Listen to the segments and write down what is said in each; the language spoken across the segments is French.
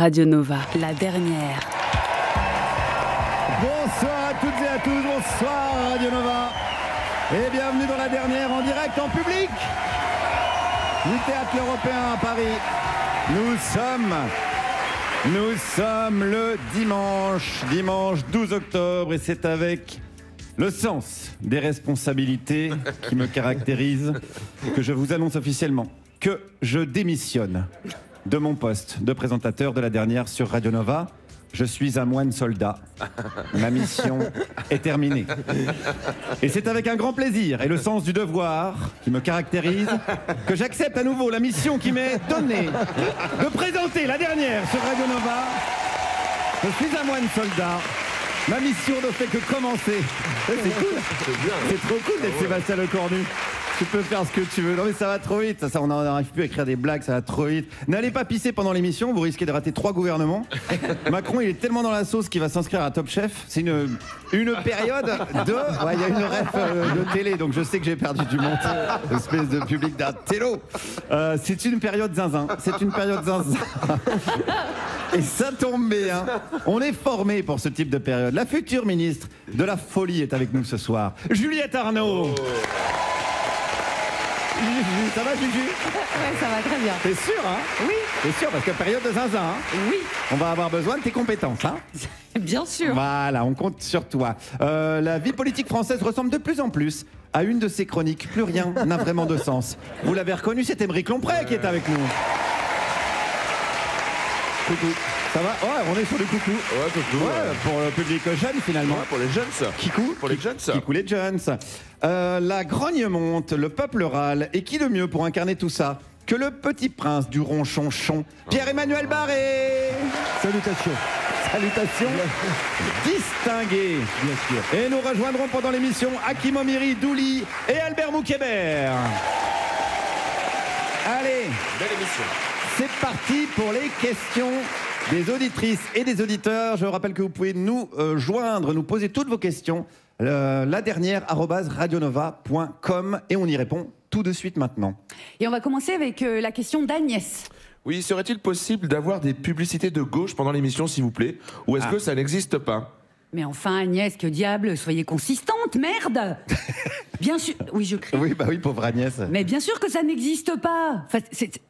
Radio Nova, la dernière. Bonsoir à toutes et à tous, bonsoir Radio Nova. Et bienvenue dans la dernière en direct en public du Théâtre Européen à Paris. Nous sommes le dimanche 12 octobre et c'est avec le sens des responsabilités qui me caractérise que je vous annonce officiellement que je démissionne de mon poste de présentateur de la dernière sur Radio Nova. Je suis un moine soldat. Ma mission est terminée. Et c'est avec un grand plaisir et le sens du devoir qui me caractérise que j'accepte à nouveau la mission qui m'est donnée de présenter la dernière sur Radio Nova. Je suis un moine soldat. Ma mission ne fait que commencer. C'est cool. C'est trop cool d'être Sébastien Lecornu. Tu peux faire ce que tu veux. Non mais ça va trop vite. Ça, on n'arrive plus à écrire des blagues, ça va trop vite. N'allez pas pisser pendant l'émission, vous risquez de rater 3 gouvernements. Macron, il est tellement dans la sauce qu'il va s'inscrire à Top Chef. C'est une période de... Ouais, il y a une ref de télé, donc je sais que j'ai perdu du monde. Espèce de public d'un télo. C'est une période zinzin. Et ça tombe bien. On est formé pour ce type de période. La future ministre de la folie est avec nous ce soir. Juliette Arnaud. Ça va, Juju? Ouais, ça va très bien. T'es sûr, hein? Oui. T'es sûr, parce que période de zinzin, hein? Oui. On va avoir besoin de tes compétences, hein? Bien sûr. Voilà, on compte sur toi. La vie politique française ressemble de plus en plus à une de ces chroniques. Plus rien n'a vraiment de sens. Vous l'avez reconnu, c'est Émeric Lompré qui est avec nous. Coucou. Ça va? Ouais, on est sur le coucou. Ouais, coucou. Ouais, pour le public jeune, finalement. Ouais, pour les jeunes, ça. Kikou. Pour les jeunes, ça. Kikou les jeunes. La grogne monte, le peuple râle. Et qui de mieux pour incarner tout ça que le petit prince du ronchonchon, Pierre-Emmanuel Barré. Salutations. Salutations distinguées. Bien sûr. Et nous rejoindrons pendant l'émission Hakim Omiri, Douli et Albert Moukébert. Allez, Belle émission. c'est parti pour les questions des auditrices et des auditeurs. Je rappelle que vous pouvez nous joindre, nous poser toutes vos questions. La dernière @radionova.com et on y répond tout de suite maintenant. Et on va commencer avec la question d'Agnès. Oui, serait-il possible d'avoir des publicités de gauche pendant l'émission, s'il vous plaît? Ou est-ce que ça n'existe pas? Mais enfin, Agnès, que diable, soyez consistante, merde. Bien sûr. Oui, je crie. Oui, bah oui, pauvre Agnès. Mais bien sûr que ça n'existe pas. Enfin,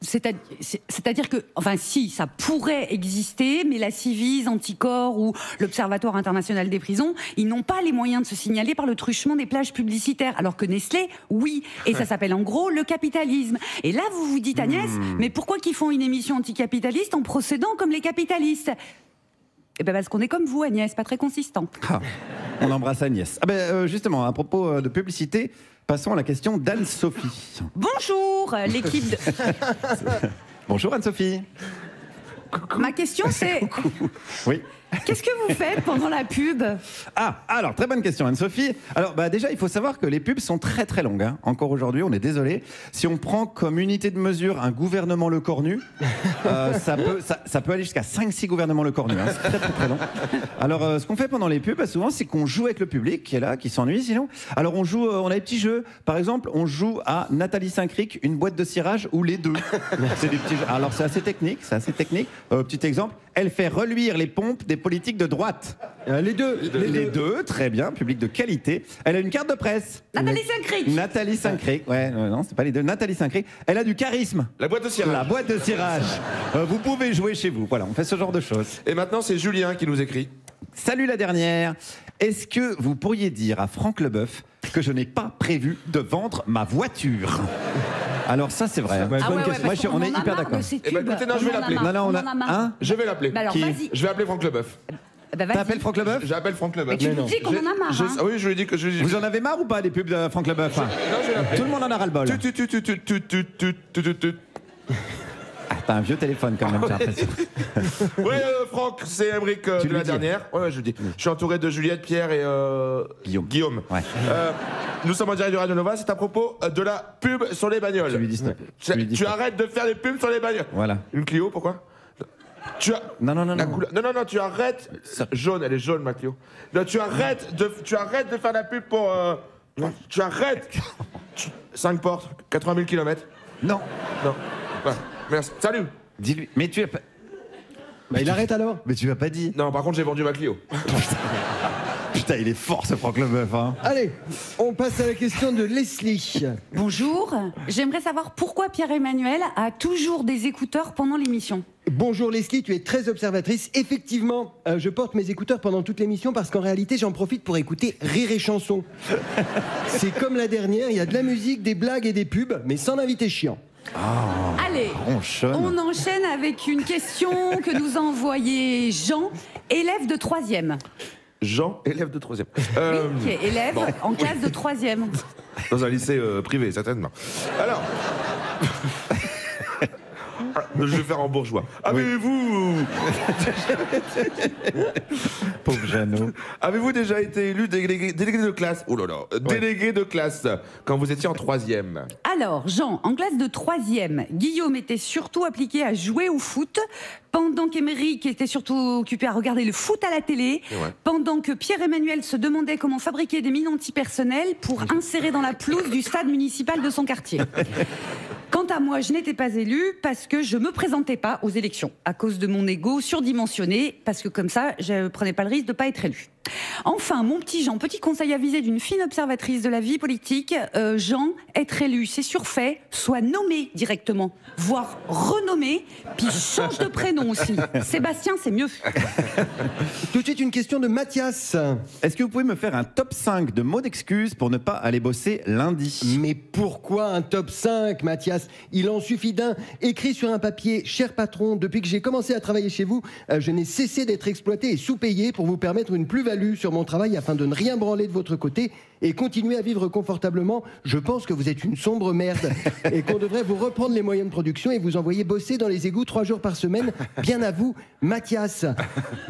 c'est-à-dire que, enfin, si, ça pourrait exister, mais la Civise, Anticorps ou l'Observatoire international des prisons, ils n'ont pas les moyens de se signaler par le truchement des plages publicitaires. Alors que Nestlé, oui. Et ça s'appelle en gros le capitalisme. Et là, vous vous dites, Agnès, mais pourquoi qu'ils font une émission anticapitaliste en procédant comme les capitalistes? Eh ben parce qu'on est comme vous, Agnès, pas très consistant. Ah, on embrasse Agnès. Ah ben, justement, à propos de publicité, passons à la question d'Anne-Sophie. Bonjour, l'équipe de... Bonjour Anne-Sophie. Ma question c'est... Oui. Qu'est-ce que vous faites pendant la pub? Ah, alors, très bonne question Anne-Sophie. Alors, bah, déjà, il faut savoir que les pubs sont très très longues. Hein. Encore aujourd'hui, on est désolé. Si on prend comme unité de mesure un gouvernement Lecornu, ça peut aller jusqu'à 5-6 gouvernements Lecornu. Hein. C'est très très très long. Alors, ce qu'on fait pendant les pubs, bah, souvent, c'est qu'on joue avec le public qui est là, qui s'ennuie sinon. Alors, on joue, on a des petits jeux. Par exemple, on joue à Nathalie Saint-Cric, une boîte de cirage ou les deux. C'est des petits jeux. Alors, c'est assez technique, petit exemple, elle fait reluire les pompes des politiques de droite. Les deux. Les deux, très bien, public de qualité. Elle a une carte de presse. Nathalie Saint-Cric. Nathalie Saint-Cric, ouais, non, c'est pas les deux. Nathalie Saint-Cric. Elle a du charisme. La boîte de cirage. La boîte de cirage. Vous pouvez jouer chez vous. Voilà, on fait ce genre de choses. Et maintenant, c'est Julien qui nous écrit. Salut la dernière. Est-ce que vous pourriez dire à Franck Leboeuf que je n'ai pas prévu de vendre ma voiture? Alors ça c'est vrai. Ouais, Ah bonne ouais, question. Moi, on est hyper d'accord. Eh ben, écoutez, non, je vais l'appeler. Non, on a- hein Je vais l'appeler. Bah alors Qui vas-y. Je vais appeler Franck Leboeuf. Bah, vas-y. T'appelles Franck Leboeuf? J'appelle Franck Leboeuf. Mais tu nous dis qu'on en a marre. Hein. Oui, je lui ai dit que je. Vous en avez marre ou pas des pubs de Franck Leboeuf? Non, je vais l'appeler. Tout le monde en a ras-le-bol. Ah, t'as un vieux téléphone quand même, j'ai l'impression. Ouais, Franck, c'est Émeric Tu de lui la dis. dernière. Ouais, je le dis. Je suis entouré de Juliette, Pierre et Guillaume. Ouais. Nous sommes en direct de Radio Nova. C'est à propos de la pub sur les bagnoles. Tu lui dis stop. Tu lui dis Tu stop. arrêtes de faire des pubs sur les bagnoles. Voilà. Une Clio, pourquoi? Tu as... Non, La couleur... Non, tu arrêtes. Jaune, elle est jaune, ma Clio. Non, tu arrêtes de faire la pub pour. Tu arrêtes. 5 portes, 80 000 km. Non. Non. Ouais, merci. Salut. Dis-lui. Mais tu es pas. Bah, il arrête alors. Mais tu m'as pas dit. Non, par contre, j'ai vendu ma Clio. Putain, il est fort ce Franck Leboeuf, hein. Allez, on passe à la question de Leslie. Bonjour, j'aimerais savoir pourquoi Pierre-Emmanuel a toujours des écouteurs pendant l'émission. Bonjour Leslie, tu es très observatrice. Effectivement, je porte mes écouteurs pendant toute l'émission parce qu'en réalité, j'en profite pour écouter Rire et Chanson. C'est comme la dernière, il y a de la musique, des blagues et des pubs, mais sans invité chiant. Allez, Ronchonne. on enchaîne avec une question que nous a envoyée Jean, élève de 3e. Jean, élève de 3e. Qui est élève en classe de 3e. Dans un lycée privé, certainement. Alors. Je vais faire en bourgeois. Avez-vous. Pauvre Jeannot. Avez-vous déjà été élu délégué de classe? Oh là là, délégué de classe quand vous étiez en 3e. Alors, Jean, en classe de 3e, Guillaume était surtout appliqué à jouer au foot, pendant qu'Émeric était surtout occupé à regarder le foot à la télé, pendant que Pierre-Emmanuel se demandait comment fabriquer des mines antipersonnelles pour insérer dans la pelouse du stade municipal de son quartier. Quant à moi, je n'étais pas élue parce que je me présentais pas aux élections, à cause de mon ego surdimensionné, parce que comme ça, je prenais pas le risque de pas être élue. Enfin, mon petit Jean, petit conseil avisé d'une fine observatrice de la vie politique, Jean, être élu, c'est surfait, soit nommé directement, voire renommé, puis change de prénom aussi. Sébastien, c'est mieux. Tout de suite, une question de Mathias. Est-ce que vous pouvez me faire un top 5 de mots d'excuses pour ne pas aller bosser lundi? Mais pourquoi un top 5, Mathias? Il en suffit d'un. Écrit sur un papier, cher patron, depuis que j'ai commencé à travailler chez vous, je n'ai cessé d'être exploité et sous-payé pour vous permettre une plus-value sur mon travail afin de ne rien branler de votre côté et continuer à vivre confortablement. Je pense que vous êtes une sombre merde et qu'on devrait vous reprendre les moyens de production et vous envoyer bosser dans les égouts 3 jours par semaine. Bien à vous, Mathias.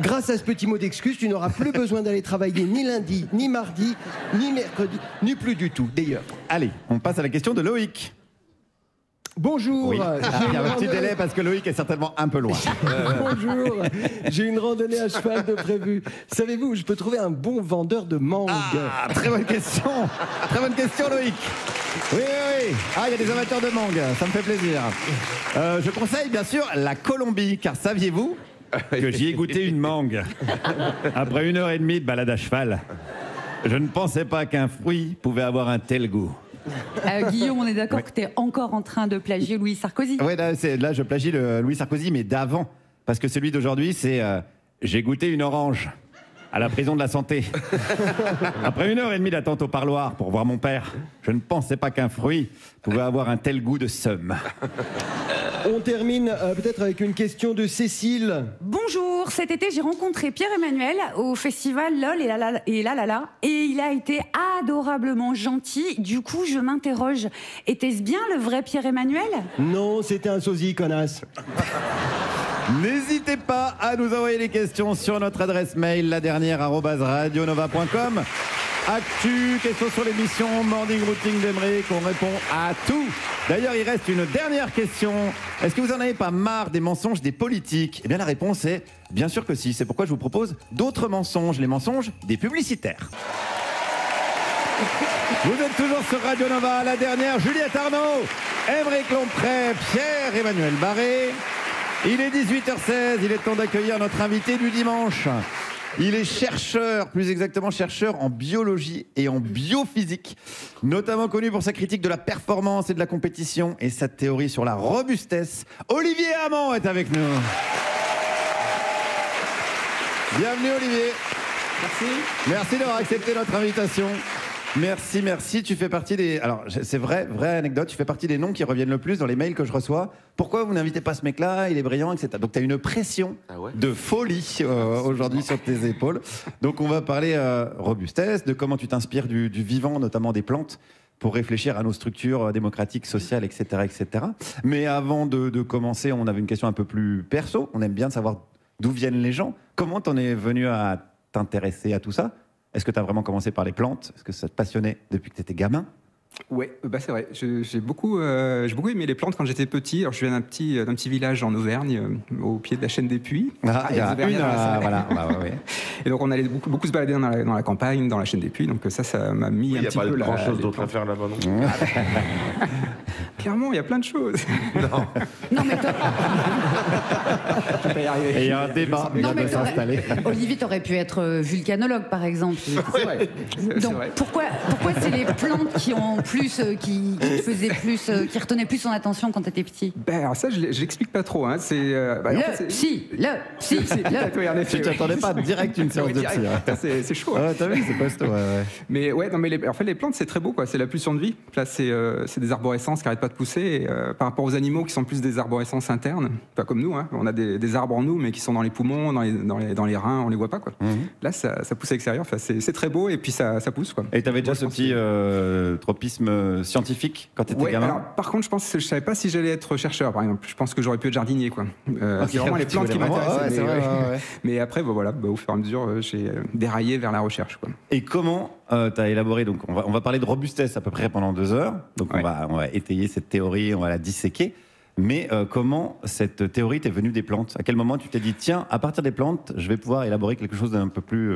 Grâce à ce petit mot d'excuse, tu n'auras plus besoin d'aller travailler ni lundi, ni mardi, ni mercredi, ni plus du tout d'ailleurs. Allez, on passe à la question de Loïc. Bonjour. Oui. Il y a un petit délai parce que Loïc est certainement un peu loin. Bonjour. J'ai une randonnée à cheval de prévu. Savez-vous où je peux trouver un bon vendeur de mangue? Ah, très bonne question. Très bonne question, Loïc. Oui, oui, oui. Ah, il y a des amateurs de mangue. Ça me fait plaisir. Je conseille, bien sûr, la Colombie. Car saviez-vous que j'y ai goûté une mangue après 1h30 de balade à cheval? Je ne pensais pas qu'un fruit pouvait avoir un tel goût. Guillaume, on est d'accord que tu es encore en train de plagier Louis Sarkozy. Oui, là, je plagie le Louis Sarkozy, mais d'avant. Parce que celui d'aujourd'hui, c'est j'ai goûté une orange à la prison de la Santé. Après 1h30 d'attente au parloir pour voir mon père, je ne pensais pas qu'un fruit pouvait avoir un tel goût de seum. On termine peut-être avec une question de Cécile. Bonjour, cet été j'ai rencontré Pierre-Emmanuel au festival LOL et La La La et il a été adorablement gentil. Du coup, je m'interroge, était-ce bien le vrai Pierre-Emmanuel? Non, c'était un sosie, connasse. N'hésitez pas à nous envoyer les questions sur notre adresse mail, la dernière @radionova.com. Actu, questions sur l'émission, Morning Routine d'Emeric, on répond à tout. D'ailleurs, il reste une dernière question. Est-ce que vous en avez pas marre des mensonges des politiques? Eh bien, la réponse est bien sûr que si. C'est pourquoi je vous propose d'autres mensonges, les mensonges des publicitaires. Vous êtes toujours sur Radio Nova, la dernière, Juliette Arnaud, Emeric Lomprey, Pierre-Emmanuel Barré. Il est 18h16, il est temps d'accueillir notre invité du dimanche. Il est chercheur, plus exactement chercheur en biologie et en biophysique, notamment connu pour sa critique de la performance et de la compétition et sa théorie sur la robustesse. Olivier Hamon est avec nous. Bienvenue Olivier. Merci. Merci d'avoir accepté notre invitation. Merci, merci. Tu fais partie des... Alors, c'est vraie anecdote. Tu fais partie des noms qui reviennent le plus dans les mails que je reçois. Pourquoi vous n'invitez pas ce mec-là? Il est brillant, etc. Donc, tu as une pression de folie aujourd'hui sur tes épaules. Donc, on va parler robustesse, de comment tu t'inspires du vivant, notamment des plantes, pour réfléchir à nos structures démocratiques, sociales, etc., etc. Mais avant de commencer, on avait une question un peu plus perso. On aime bien savoir d'où viennent les gens. Comment t'en es venu à t'intéresser à tout ça? Est-ce que tu as vraiment commencé par les plantes? Est-ce que ça te passionnait depuis que tu étais gamin? Ouais, bah c'est vrai. J'ai beaucoup aimé les plantes quand j'étais petit. Alors, je viens d'un petit village en Auvergne, au pied de la chaîne des Puys. Ah, il y a une, voilà. Ouais. Et donc, on allait beaucoup se balader dans la campagne, dans la chaîne des Puys. Donc, ça m'a mis un petit peu... Il n'y a pas grand-chose d'autre à faire là-bas, non? Clairement, il y a plein de choses. Non, mais Je vais y arriver. Et il y a un débat qui Non, vient mais de s'installer. Olivier, t'aurais pu être vulcanologue, par exemple. C'est vrai. Donc, C'est vrai. pourquoi c'est les plantes qui ont plus, qui faisaient plus, qui retenaient plus son attention quand t'étais petit? Ben, alors ça, je l'explique pas trop. Hein. C'est, en fait, Si, Si, peut-être, oui, en effet, Tu t'attendais pas direct une séance Oui, de direct. psy. Hein. Putain, c'est chaud. Ah ouais, t'as vu, c'est costaud. Ouais. Mais ouais, non, mais en fait, les plantes, c'est très beau, quoi. C'est la pulsion de vie. Là, c'est des arborescences qui n'arrêtent pas de pousser. Et, par rapport aux animaux qui sont plus des arborescences internes, pas comme nous, hein. On a des arbres en nous, mais qui sont dans les poumons, dans les reins, on les voit pas, quoi. Là, ça pousse à l'extérieur. Enfin, c'est très beau et puis ça pousse, quoi. Et t'avais déjà Moi, ce je pense petit que- tropisme scientifique quand t'étais Ouais, gamin? alors, par contre, je savais pas si j'allais être chercheur, par exemple. Je pense que j'aurais pu être jardinier, quoi. C'est vraiment les tu plantes qui voulais vraiment- m'intéressaient. ouais, c'est mais, vrai, ouais. ouais. Mais après, voilà, au fur et à mesure, j'ai déraillé vers la recherche, quoi. Et comment t'as élaboré, donc on va parler de robustesse à peu près pendant 2 heures, donc Ouais. on va étayer cette théorie, on va la disséquer, mais comment cette théorie t'est venue des plantes? À quel moment tu t'es dit, tiens, à partir des plantes, je vais pouvoir élaborer quelque chose d'un peu plus,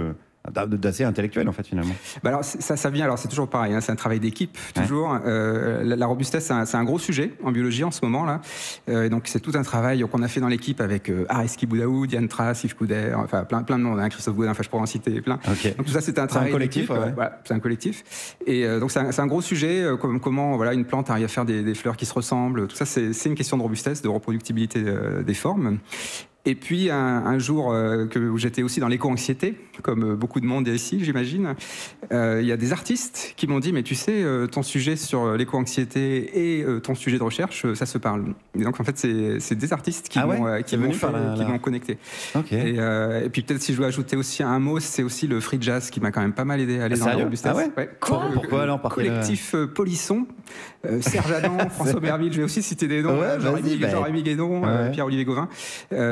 d'assez intellectuel en fait finalement? Bah alors ça vient, alors c'est toujours pareil, hein, c'est un travail d'équipe toujours. La robustesse, c'est un gros sujet en biologie en ce moment là. Et donc c'est tout un travail qu'on a fait dans l'équipe avec Areski Boudaoud, Yann Trass, Yves Couder, enfin plein de monde, hein, Christophe Gaudin, enfin je pourrais en citer plein. Ok. Donc tout ça c'est un travail collectif, d'équipe, ouais. voilà, c'est un collectif. Et donc c'est un gros sujet, comment voilà une plante arrive à faire des fleurs qui se ressemblent. Tout ça c'est une question de robustesse, de reproductibilité des formes. Et puis un jour où j'étais aussi dans l'éco-anxiété, comme beaucoup de monde ici, j'imagine, il y a des artistes qui m'ont dit, mais tu sais, ton sujet sur l'éco-anxiété et ton sujet de recherche, ça se parle. Et donc en fait, c'est des artistes qui Ah ouais, c'est venu par qui m'ont connecté. Ok. Et puis peut-être si je dois ajouter aussi un mot, c'est aussi le free jazz qui m'a quand même pas mal aidé à aller dans la Sérieux? robustesse. Ah ouais Pourquoi alors, par quel- Collectif Polisson, Serge Adam, François Merville, je vais aussi citer des noms, Ouais, vas-y, Jean-Rémy Guédon, Ouais. Pierre-Olivier Gauvin.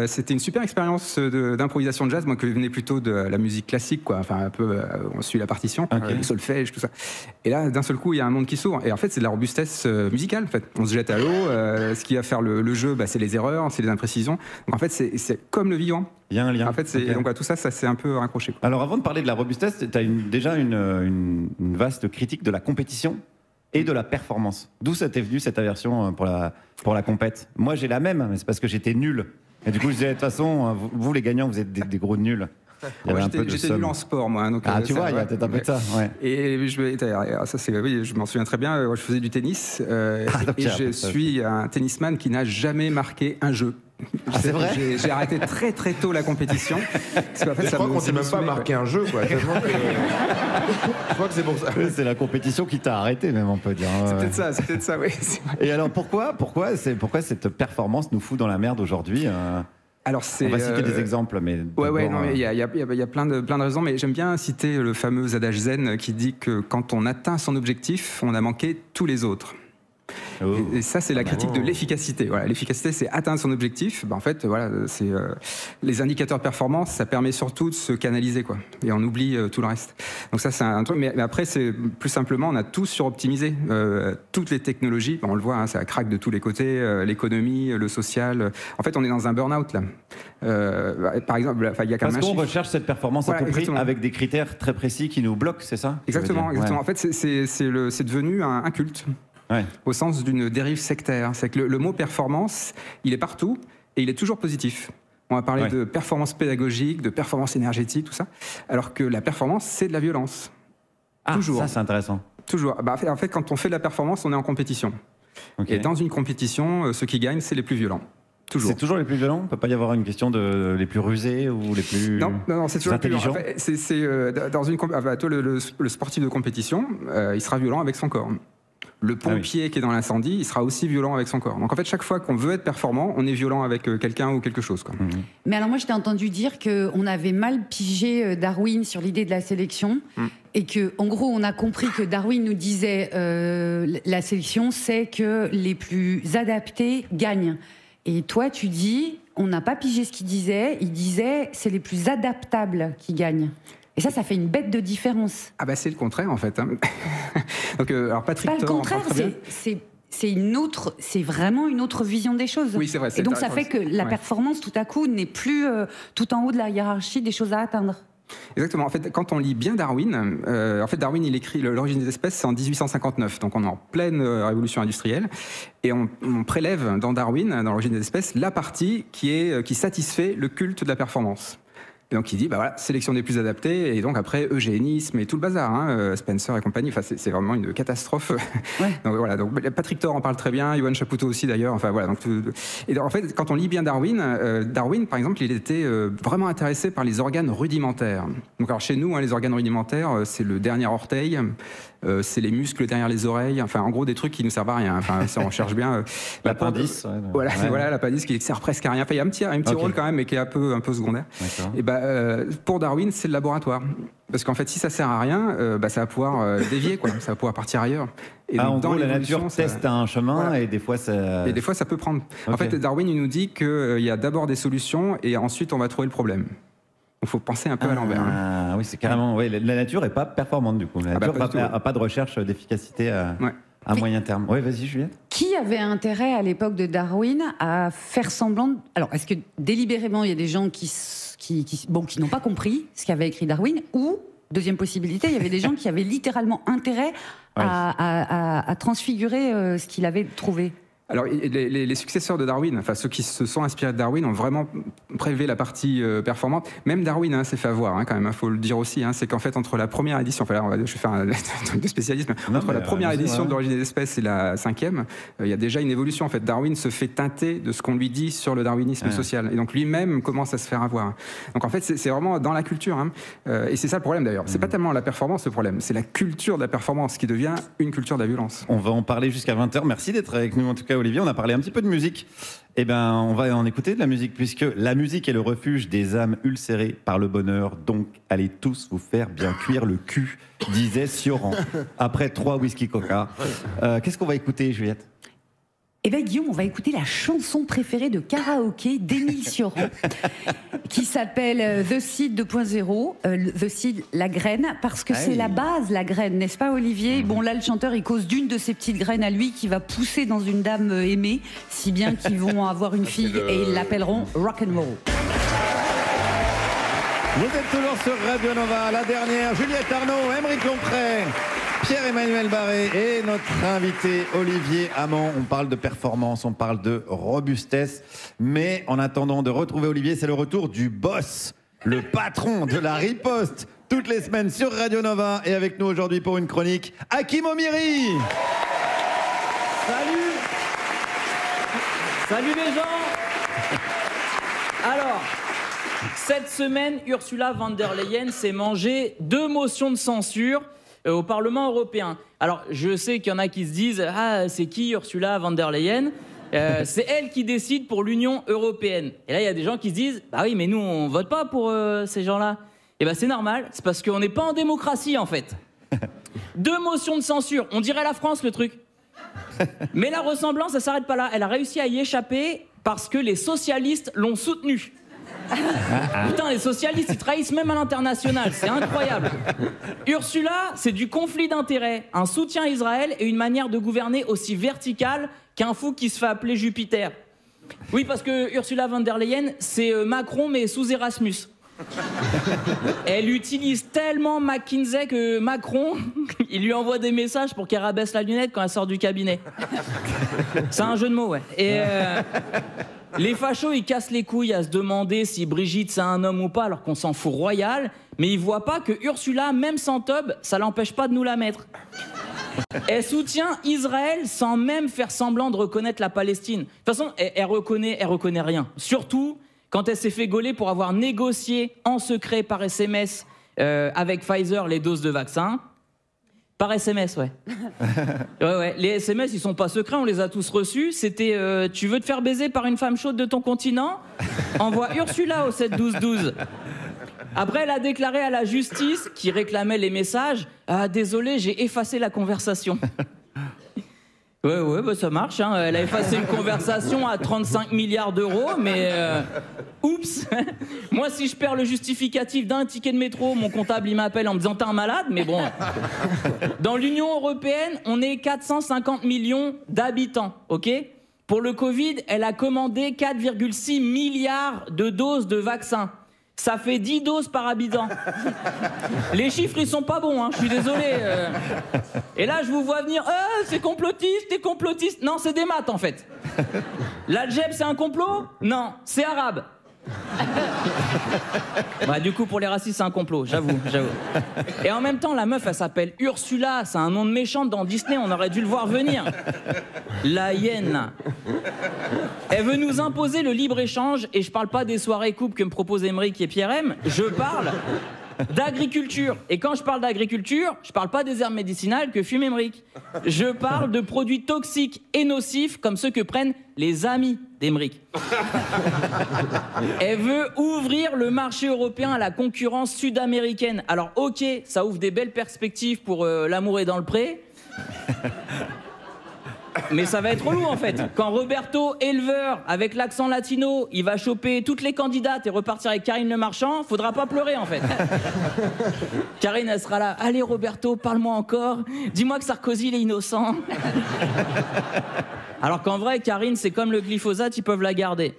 C'était une super expérience d'improvisation de jazz, moi qui venais plutôt de la musique classique, quoi. Enfin un peu, on suit la partition, Ok. le solfège, tout ça. Et là, d'un seul coup, il y a un monde qui s'ouvre. Et en fait, c'est de la robustesse musicale. En fait, on se jette à l'eau. Ce qui va faire le jeu, c'est les erreurs, c'est les imprécisions. Donc en fait, c'est comme le vivant. Il y a un lien. En fait, Ok. donc voilà, tout ça, ça s'est un peu raccroché, quoi. Alors avant de parler de la robustesse, tu as déjà une vaste critique de la compétition et de la performance. D'où ça t'est venu cette aversion pour la compète? Moi j'ai la même, mais c'est parce que j'étais nul. Et du coup je disais de toute façon, vous les gagnants, vous êtes des gros nuls. Il y avait un peu de J'étais somme. nul en sport, moi. Donc, Ah tu vois, il y a peut-être un peu de ça. Ouais. Et ça, oui, je m'en souviens très bien. Je faisais du tennis donc et tu as je appris ça. suis un tennisman qui n'a jamais marqué un jeu. c'est vrai? J'ai arrêté très très tôt la compétition. Parce qu'en fait, Je ça crois me- qu'on ça s'est me même pas saoulait, marqué un jeu, quoi. Tellement que- Je crois que c'est pour ça. Oui, c'est la compétition qui t'a arrêté même on peut dire. C'est Ouais. peut-être ça, oui. c'est vrai. Et alors pourquoi cette performance nous fout dans la merde aujourd'hui? Alors, c'est. On va citer des exemples, mais Ouais, d'abord, non, mais il y a plein de raisons, mais j'aime bien citer le fameux adage zen qui dit que quand on atteint son objectif, on a manqué tous les autres. Oh. Et ça, c'est la critique de l'efficacité. Voilà, l'efficacité, c'est atteindre son objectif. En fait, voilà, c'est les indicateurs de performance, ça permet surtout de se canaliser, quoi. Et on oublie tout le reste. Donc ça, c'est un truc. Mais après, c'est plus simplement, on a tout suroptimisé. Toutes les technologies, on le voit, hein, ça craque de tous les côtés. L'économie, le social. En fait, on est dans un burn-out là. Par exemple, il y a quand Parce même un qu'on chiffre. recherche cette performance à Voilà, tout prix exactement. avec des critères très précis qui nous bloquent, c'est ça? Exactement, tu veux dire? exactement. Ouais. En fait, c'est devenu un culte. Ouais. Au sens d'une dérive sectaire. C'est que le mot performance, il est partout et il est toujours positif. On va parler Ouais. de performance pédagogique, de performance énergétique, tout ça. Alors que la performance, c'est de la violence. Ah, Toujours. ça c'est intéressant. Toujours. En fait, quand on fait de la performance, on est en compétition. Ok. Et dans une compétition, ceux qui gagnent, c'est les plus violents. Toujours. C'est toujours les plus violents? Il ne peut pas y avoir une question de les plus rusés ou les plus Non, c'est toujours le plus intelligents? violent. En fait, dans une toi, le sportif de compétition, il sera violent avec son corps. Le pompier qui est dans l'incendie, il sera aussi violent avec son corps. Donc en fait, chaque fois qu'on veut être performant, on est violent avec quelqu'un ou quelque chose, quoi. Mais alors moi, je t'ai entendu dire qu'on avait mal pigé Darwin sur l'idée de la sélection et que, en gros, on a compris que Darwin nous disait la sélection, c'est que les plus adaptés gagnent. Et toi, tu dis, on n'a pas pigé ce qu'il disait. Il disait, c'est les plus adaptables qui gagnent. Et ça fait une bête de différence. Ah bah c'est le contraire en fait. Hein. Donc alors Patrick Pas le Thor, contraire, très bien. c'est vraiment une autre vision des choses. Oui, c'est vrai, c'est Et donc ça vrai, fait que la ouais. performance, tout à coup, n'est plus tout en haut de la hiérarchie des choses à atteindre. Exactement. En fait, quand on lit bien Darwin, Darwin, il écrit l'origine des espèces, c'est en 1859. Donc, on est en pleine révolution industrielle. Et on prélève dans Darwin, dans l'origine des espèces, la partie qui satisfait le culte de la performance. Et donc il dit, bah voilà, sélection des plus adaptés, et donc après eugénisme et tout le bazar, hein, Spencer et compagnie, enfin c'est vraiment une catastrophe. Ouais. Donc voilà, donc Patrick Thor en parle très bien, Yoann Chapoutot aussi d'ailleurs, enfin voilà. Donc, et en fait, quand on lit bien Darwin, Darwin par exemple, il était vraiment intéressé par les organes rudimentaires. Donc alors chez nous, hein, les organes rudimentaires, c'est le dernier orteil, c'est les muscles derrière les oreilles, enfin en gros des trucs qui ne servent à rien. Enfin si on cherche bien, l'appendice. Voilà, l'appendice qui ne sert presque à rien. Enfin il y a un petit rôle quand même, mais qui est un peu secondaire. Et pour Darwin, c'est le laboratoire. Parce qu'en fait, si ça sert à rien, ça va pouvoir dévier, quoi. Ça va pouvoir partir ailleurs. Et donc, en gros, la nature teste un chemin, voilà. Et des fois, ça peut prendre. Okay. En fait, Darwin, il nous dit qu'il y a d'abord des solutions et ensuite, on va trouver le problème. Donc, il faut penser un peu à l'envers. Ah oui, c'est carrément... Oui, la nature n'est pas performante, du coup. La nature n'a pas de recherche d'efficacité à moyen terme. Oui, vas-y, Juliette. Qui avait intérêt, à l'époque de Darwin, à faire semblant... Alors, est-ce que délibérément, il y a des gens qui n'ont pas compris ce qu'avait écrit Darwin, ou, deuxième possibilité, il y avait des gens qui avaient littéralement intérêt à transfigurer ce qu'il avait trouvé? Alors, les successeurs de Darwin, enfin ceux qui se sont inspirés de Darwin, ont vraiment prélevé la partie performante. Même Darwin s'est fait avoir, quand même, il faut le dire aussi. C'est qu'en fait, entre la première édition, enfin, je vais faire un truc de spécialiste, mais entre la première édition de l'origine des espèces et la 5e, il y a déjà une évolution. En fait, Darwin se fait teinter de ce qu'on lui dit sur le darwinisme social. Et donc, lui-même commence à se faire avoir. Donc, en fait, c'est vraiment dans la culture. Et c'est ça le problème, d'ailleurs. C'est pas tellement la performance, le problème. C'est la culture de la performance qui devient une culture de la violence. On va en parler jusqu'à 20h. Merci d'être avec nous, en tout cas, Olivier. On a parlé un petit peu de musique. Eh ben, on va en écouter de la musique, puisque la musique est le refuge des âmes ulcérées par le bonheur. Donc, allez tous vous faire bien cuire le cul, disait Sioran, après 3 whisky coca. Qu'est-ce qu'on va écouter, Juliette? Eh bien, Guillaume, on va écouter la chanson préférée de karaoké d'Émile Sioran, qui s'appelle The Seed 2.0, The Seed, la graine, parce que c'est la base, la graine, n'est-ce pas, Olivier? Bon, là, le chanteur, il cause d'une de ses petites graines à lui qui va pousser dans une dame aimée, si bien qu'ils vont avoir une fille et ils l'appelleront Rock'n'Roll. Vous êtes toujours sur Radio Nova, la dernière, Juliette Arnaud, Aymeric Lompré, Pierre-Emmanuel Barré et notre invité Olivier Hamon. On parle de performance, on parle de robustesse. Mais en attendant de retrouver Olivier, c'est le retour du boss, le patron de la riposte, toutes les semaines sur Radio Nova. Et avec nous aujourd'hui pour une chronique, Hakim Omiri. Salut. Salut les gens. Alors, cette semaine, Ursula von der Leyen s'est mangé 2 motions de censure au Parlement européen. Alors, je sais qu'il y en a qui se disent « Ah, c'est qui Ursula von der Leyen ?» C'est elle qui décide pour l'Union européenne. Et là, il y a des gens qui se disent « Bah oui, mais nous, on vote pas pour ces gens-là. » Et ben c'est normal, c'est parce qu'on n'est pas en démocratie, en fait. 2 motions de censure, on dirait la France, le truc. Mais la ressemblance, ça s'arrête pas là. Elle a réussi à y échapper parce que les socialistes l'ont soutenue. Putain, les socialistes, ils trahissent même à l'international, c'est incroyable. Ursula, c'est du conflit d'intérêts, un soutien à Israël et une manière de gouverner aussi verticale qu'un fou qui se fait appeler Jupiter. Oui, parce que Ursula von der Leyen, c'est Macron mais sous Erasmus. Elle utilise tellement McKinsey que Macron, il lui envoie des messages pour qu'elle rabaisse la lunette quand elle sort du cabinet. C'est un jeu de mots, ouais. Et les fachos, ils cassent les couilles à se demander si Brigitte c'est un homme ou pas, alors qu'on s'en fout royal, mais ils voient pas que Ursula, même sans tub, ça l'empêche pas de nous la mettre. Elle soutient Israël sans même faire semblant de reconnaître la Palestine. De toute façon, elle reconnaît rien. Surtout quand elle s'est fait gauler pour avoir négocié en secret par SMS avec Pfizer les doses de vaccin. Par SMS, ouais. Ouais. Les SMS, ils sont pas secrets, on les a tous reçus. C'était tu veux te faire baiser par une femme chaude de ton continent? Envoie Ursula au 7-12-12. Après, elle a déclaré à la justice qui réclamait les messages « Ah, désolé, j'ai effacé la conversation. » Ouais, bah ça marche, hein. Elle a effacé une conversation à 35 milliards d'euros, mais oups. Moi, si je perds le justificatif d'un ticket de métro, mon comptable, il m'appelle en me disant « T'es un malade ?» Mais bon. Dans l'Union européenne, on est 450 millions d'habitants, ok? Pour le Covid, elle a commandé 4,6 milliards de doses de vaccins. ça fait 10 doses par habitant. Les chiffres, ils sont pas bons, hein, je suis désolé. Et là, je vous vois venir, c'est complotiste, t'es complotiste. Non, c'est des maths, en fait. L'algèbre, c'est un complot? Non, c'est arabe. Bah, du coup, pour les racistes, c'est un complot, j'avoue. Et en même temps, la meuf, elle s'appelle Ursula, c'est un nom de méchante dans Disney, on aurait dû le voir venir. La hyène. Elle veut nous imposer le libre-échange, et je parle pas des soirées coupes que me proposent Émeric et Pierre M, je parle d'agriculture. Et quand je parle d'agriculture, je parle pas des herbes médicinales que fume Émeric. Je parle de produits toxiques et nocifs comme ceux que prennent les amis d'Émeric. Elle veut ouvrir le marché européen à la concurrence sud-américaine. Alors ok, ça ouvre des belles perspectives pour l'amour est dans le pré. Mais ça va être relou en fait. Quand Roberto, éleveur, avec l'accent latino, il va choper toutes les candidates et repartir avec Karine Le Marchand, faudra pas pleurer en fait. Karine, elle sera là. Allez Roberto, parle-moi encore. Dis-moi que Sarkozy, il est innocent. Alors qu'en vrai, Karine, c'est comme le glyphosate, ils peuvent la garder.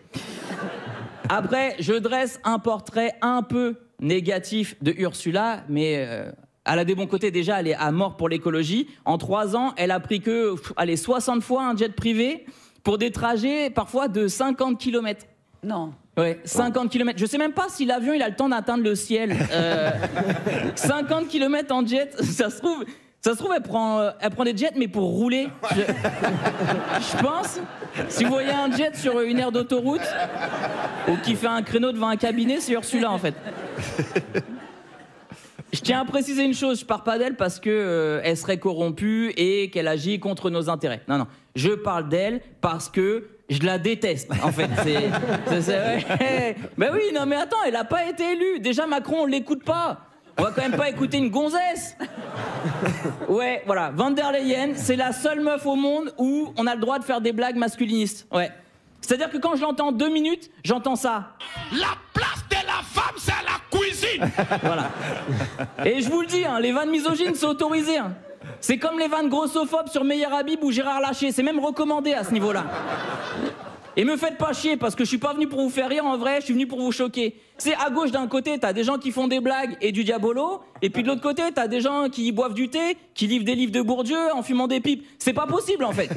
Après, je dresse un portrait un peu négatif de Ursula, mais... elle a des bons côtés, déjà, elle est à mort pour l'écologie. En 3 ans, elle a pris que 60 fois un jet privé pour des trajets parfois de 50 km. Non. Ouais, 50 km. Je sais même pas si l'avion il a le temps d'atteindre le ciel. 50 km en jet, ça se trouve, elle prend des jets, mais pour rouler. Je pense, si vous voyez un jet sur une aire d'autoroute, ou qui fait un créneau devant un cabinet, c'est Ursula en fait. Je tiens à préciser une chose, je pars pas d'elle parce que elle serait corrompue et qu'elle agit contre nos intérêts. Non, je parle d'elle parce que je la déteste, en fait. Ouais. Ben oui, non mais attends, elle a pas été élue. Déjà Macron, on l'écoute pas. On va quand même pas écouter une gonzesse. Ouais, voilà, Van der Leyen, c'est la seule meuf au monde où on a le droit de faire des blagues masculinistes. Ouais. C'est-à-dire que quand je l'entends 2 minutes, j'entends ça. La place de la femme, c'est à la cuisine. Voilà. Et je vous le dis, hein, les vannes misogynes, c'est autorisé. Hein. C'est comme les vannes grossophobes sur Meyer Habib ou Gérard Larcher. C'est même recommandé à ce niveau-là. Et me faites pas chier, parce que je suis pas venu pour vous faire rire, en vrai, je suis venu pour vous choquer. C'est à gauche d'un côté, t'as des gens qui font des blagues et du diabolo, et puis de l'autre côté, t'as des gens qui boivent du thé, qui livrent des livres de Bourdieu en fumant des pipes. C'est pas possible, en fait.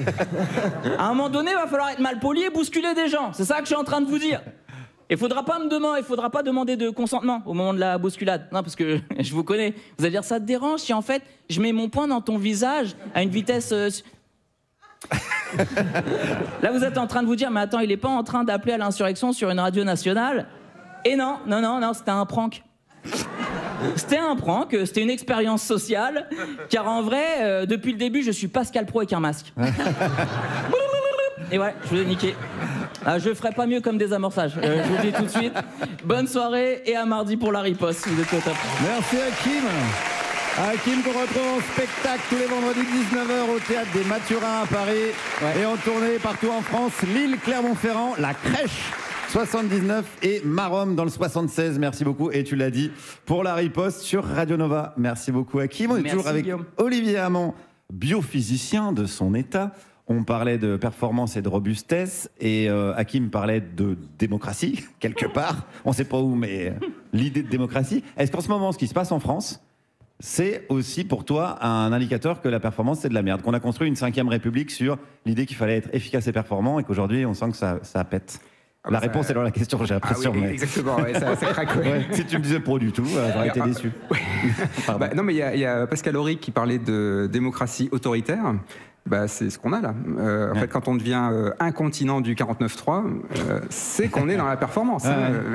À un moment donné, il va falloir être mal poli et bousculer des gens. C'est ça que je suis en train de vous dire. Il faudra pas demander de consentement au moment de la bousculade. Non, parce que je vous connais. Vous allez dire, ça te dérange si en fait, je mets mon poing dans ton visage à une vitesse... Là, vous êtes en train de vous dire, mais attends, il est pas en train d'appeler à l'insurrection sur une radio nationale? Et non, c'était un prank. C'était un prank, c'était une expérience sociale, car en vrai, depuis le début, je suis Pascal Pro avec un masque. Et ouais, je vous ai niqué. Ah, je ferai pas mieux comme désamorçage. Je vous le dis tout de suite. Bonne soirée et à mardi pour la riposte. Vous êtes au top. Merci Hakim. Hakim qu'on retrouve en spectacle tous les vendredis 19h au Théâtre des Mathurins à Paris. Ouais. Et en tournée partout en France, Lille, Clermont-Ferrand, La Crèche 79 et Marom dans le 76. Merci beaucoup. Et tu l'as dit, pour la riposte sur Radio Nova. Merci beaucoup Hakim. On est toujours avec Guillaume. Olivier Hamon, biophysicien de son état. On parlait de performance et de robustesse, et Hakim parlait de démocratie, quelque part. On ne sait pas où, mais l'idée de démocratie. Est-ce qu'en ce moment, ce qui se passe en France, c'est aussi pour toi un indicateur que la performance, c'est de la merde? Qu'on a construit une 5e République sur l'idée qu'il fallait être efficace et performant, et qu'aujourd'hui, on sent que ça pète. La réponse est dans la question, j'ai l'impression. Ah oui, exactement, ouais, ça craque. Ouais. Si tu me disais pas du tout, j'aurais été déçu. Ouais. Non, mais il y a Pascal Horry qui parlait de démocratie autoritaire. C'est ce qu'on a là. En fait, quand on devient un continent du 49.3, c'est qu'on est dans la performance.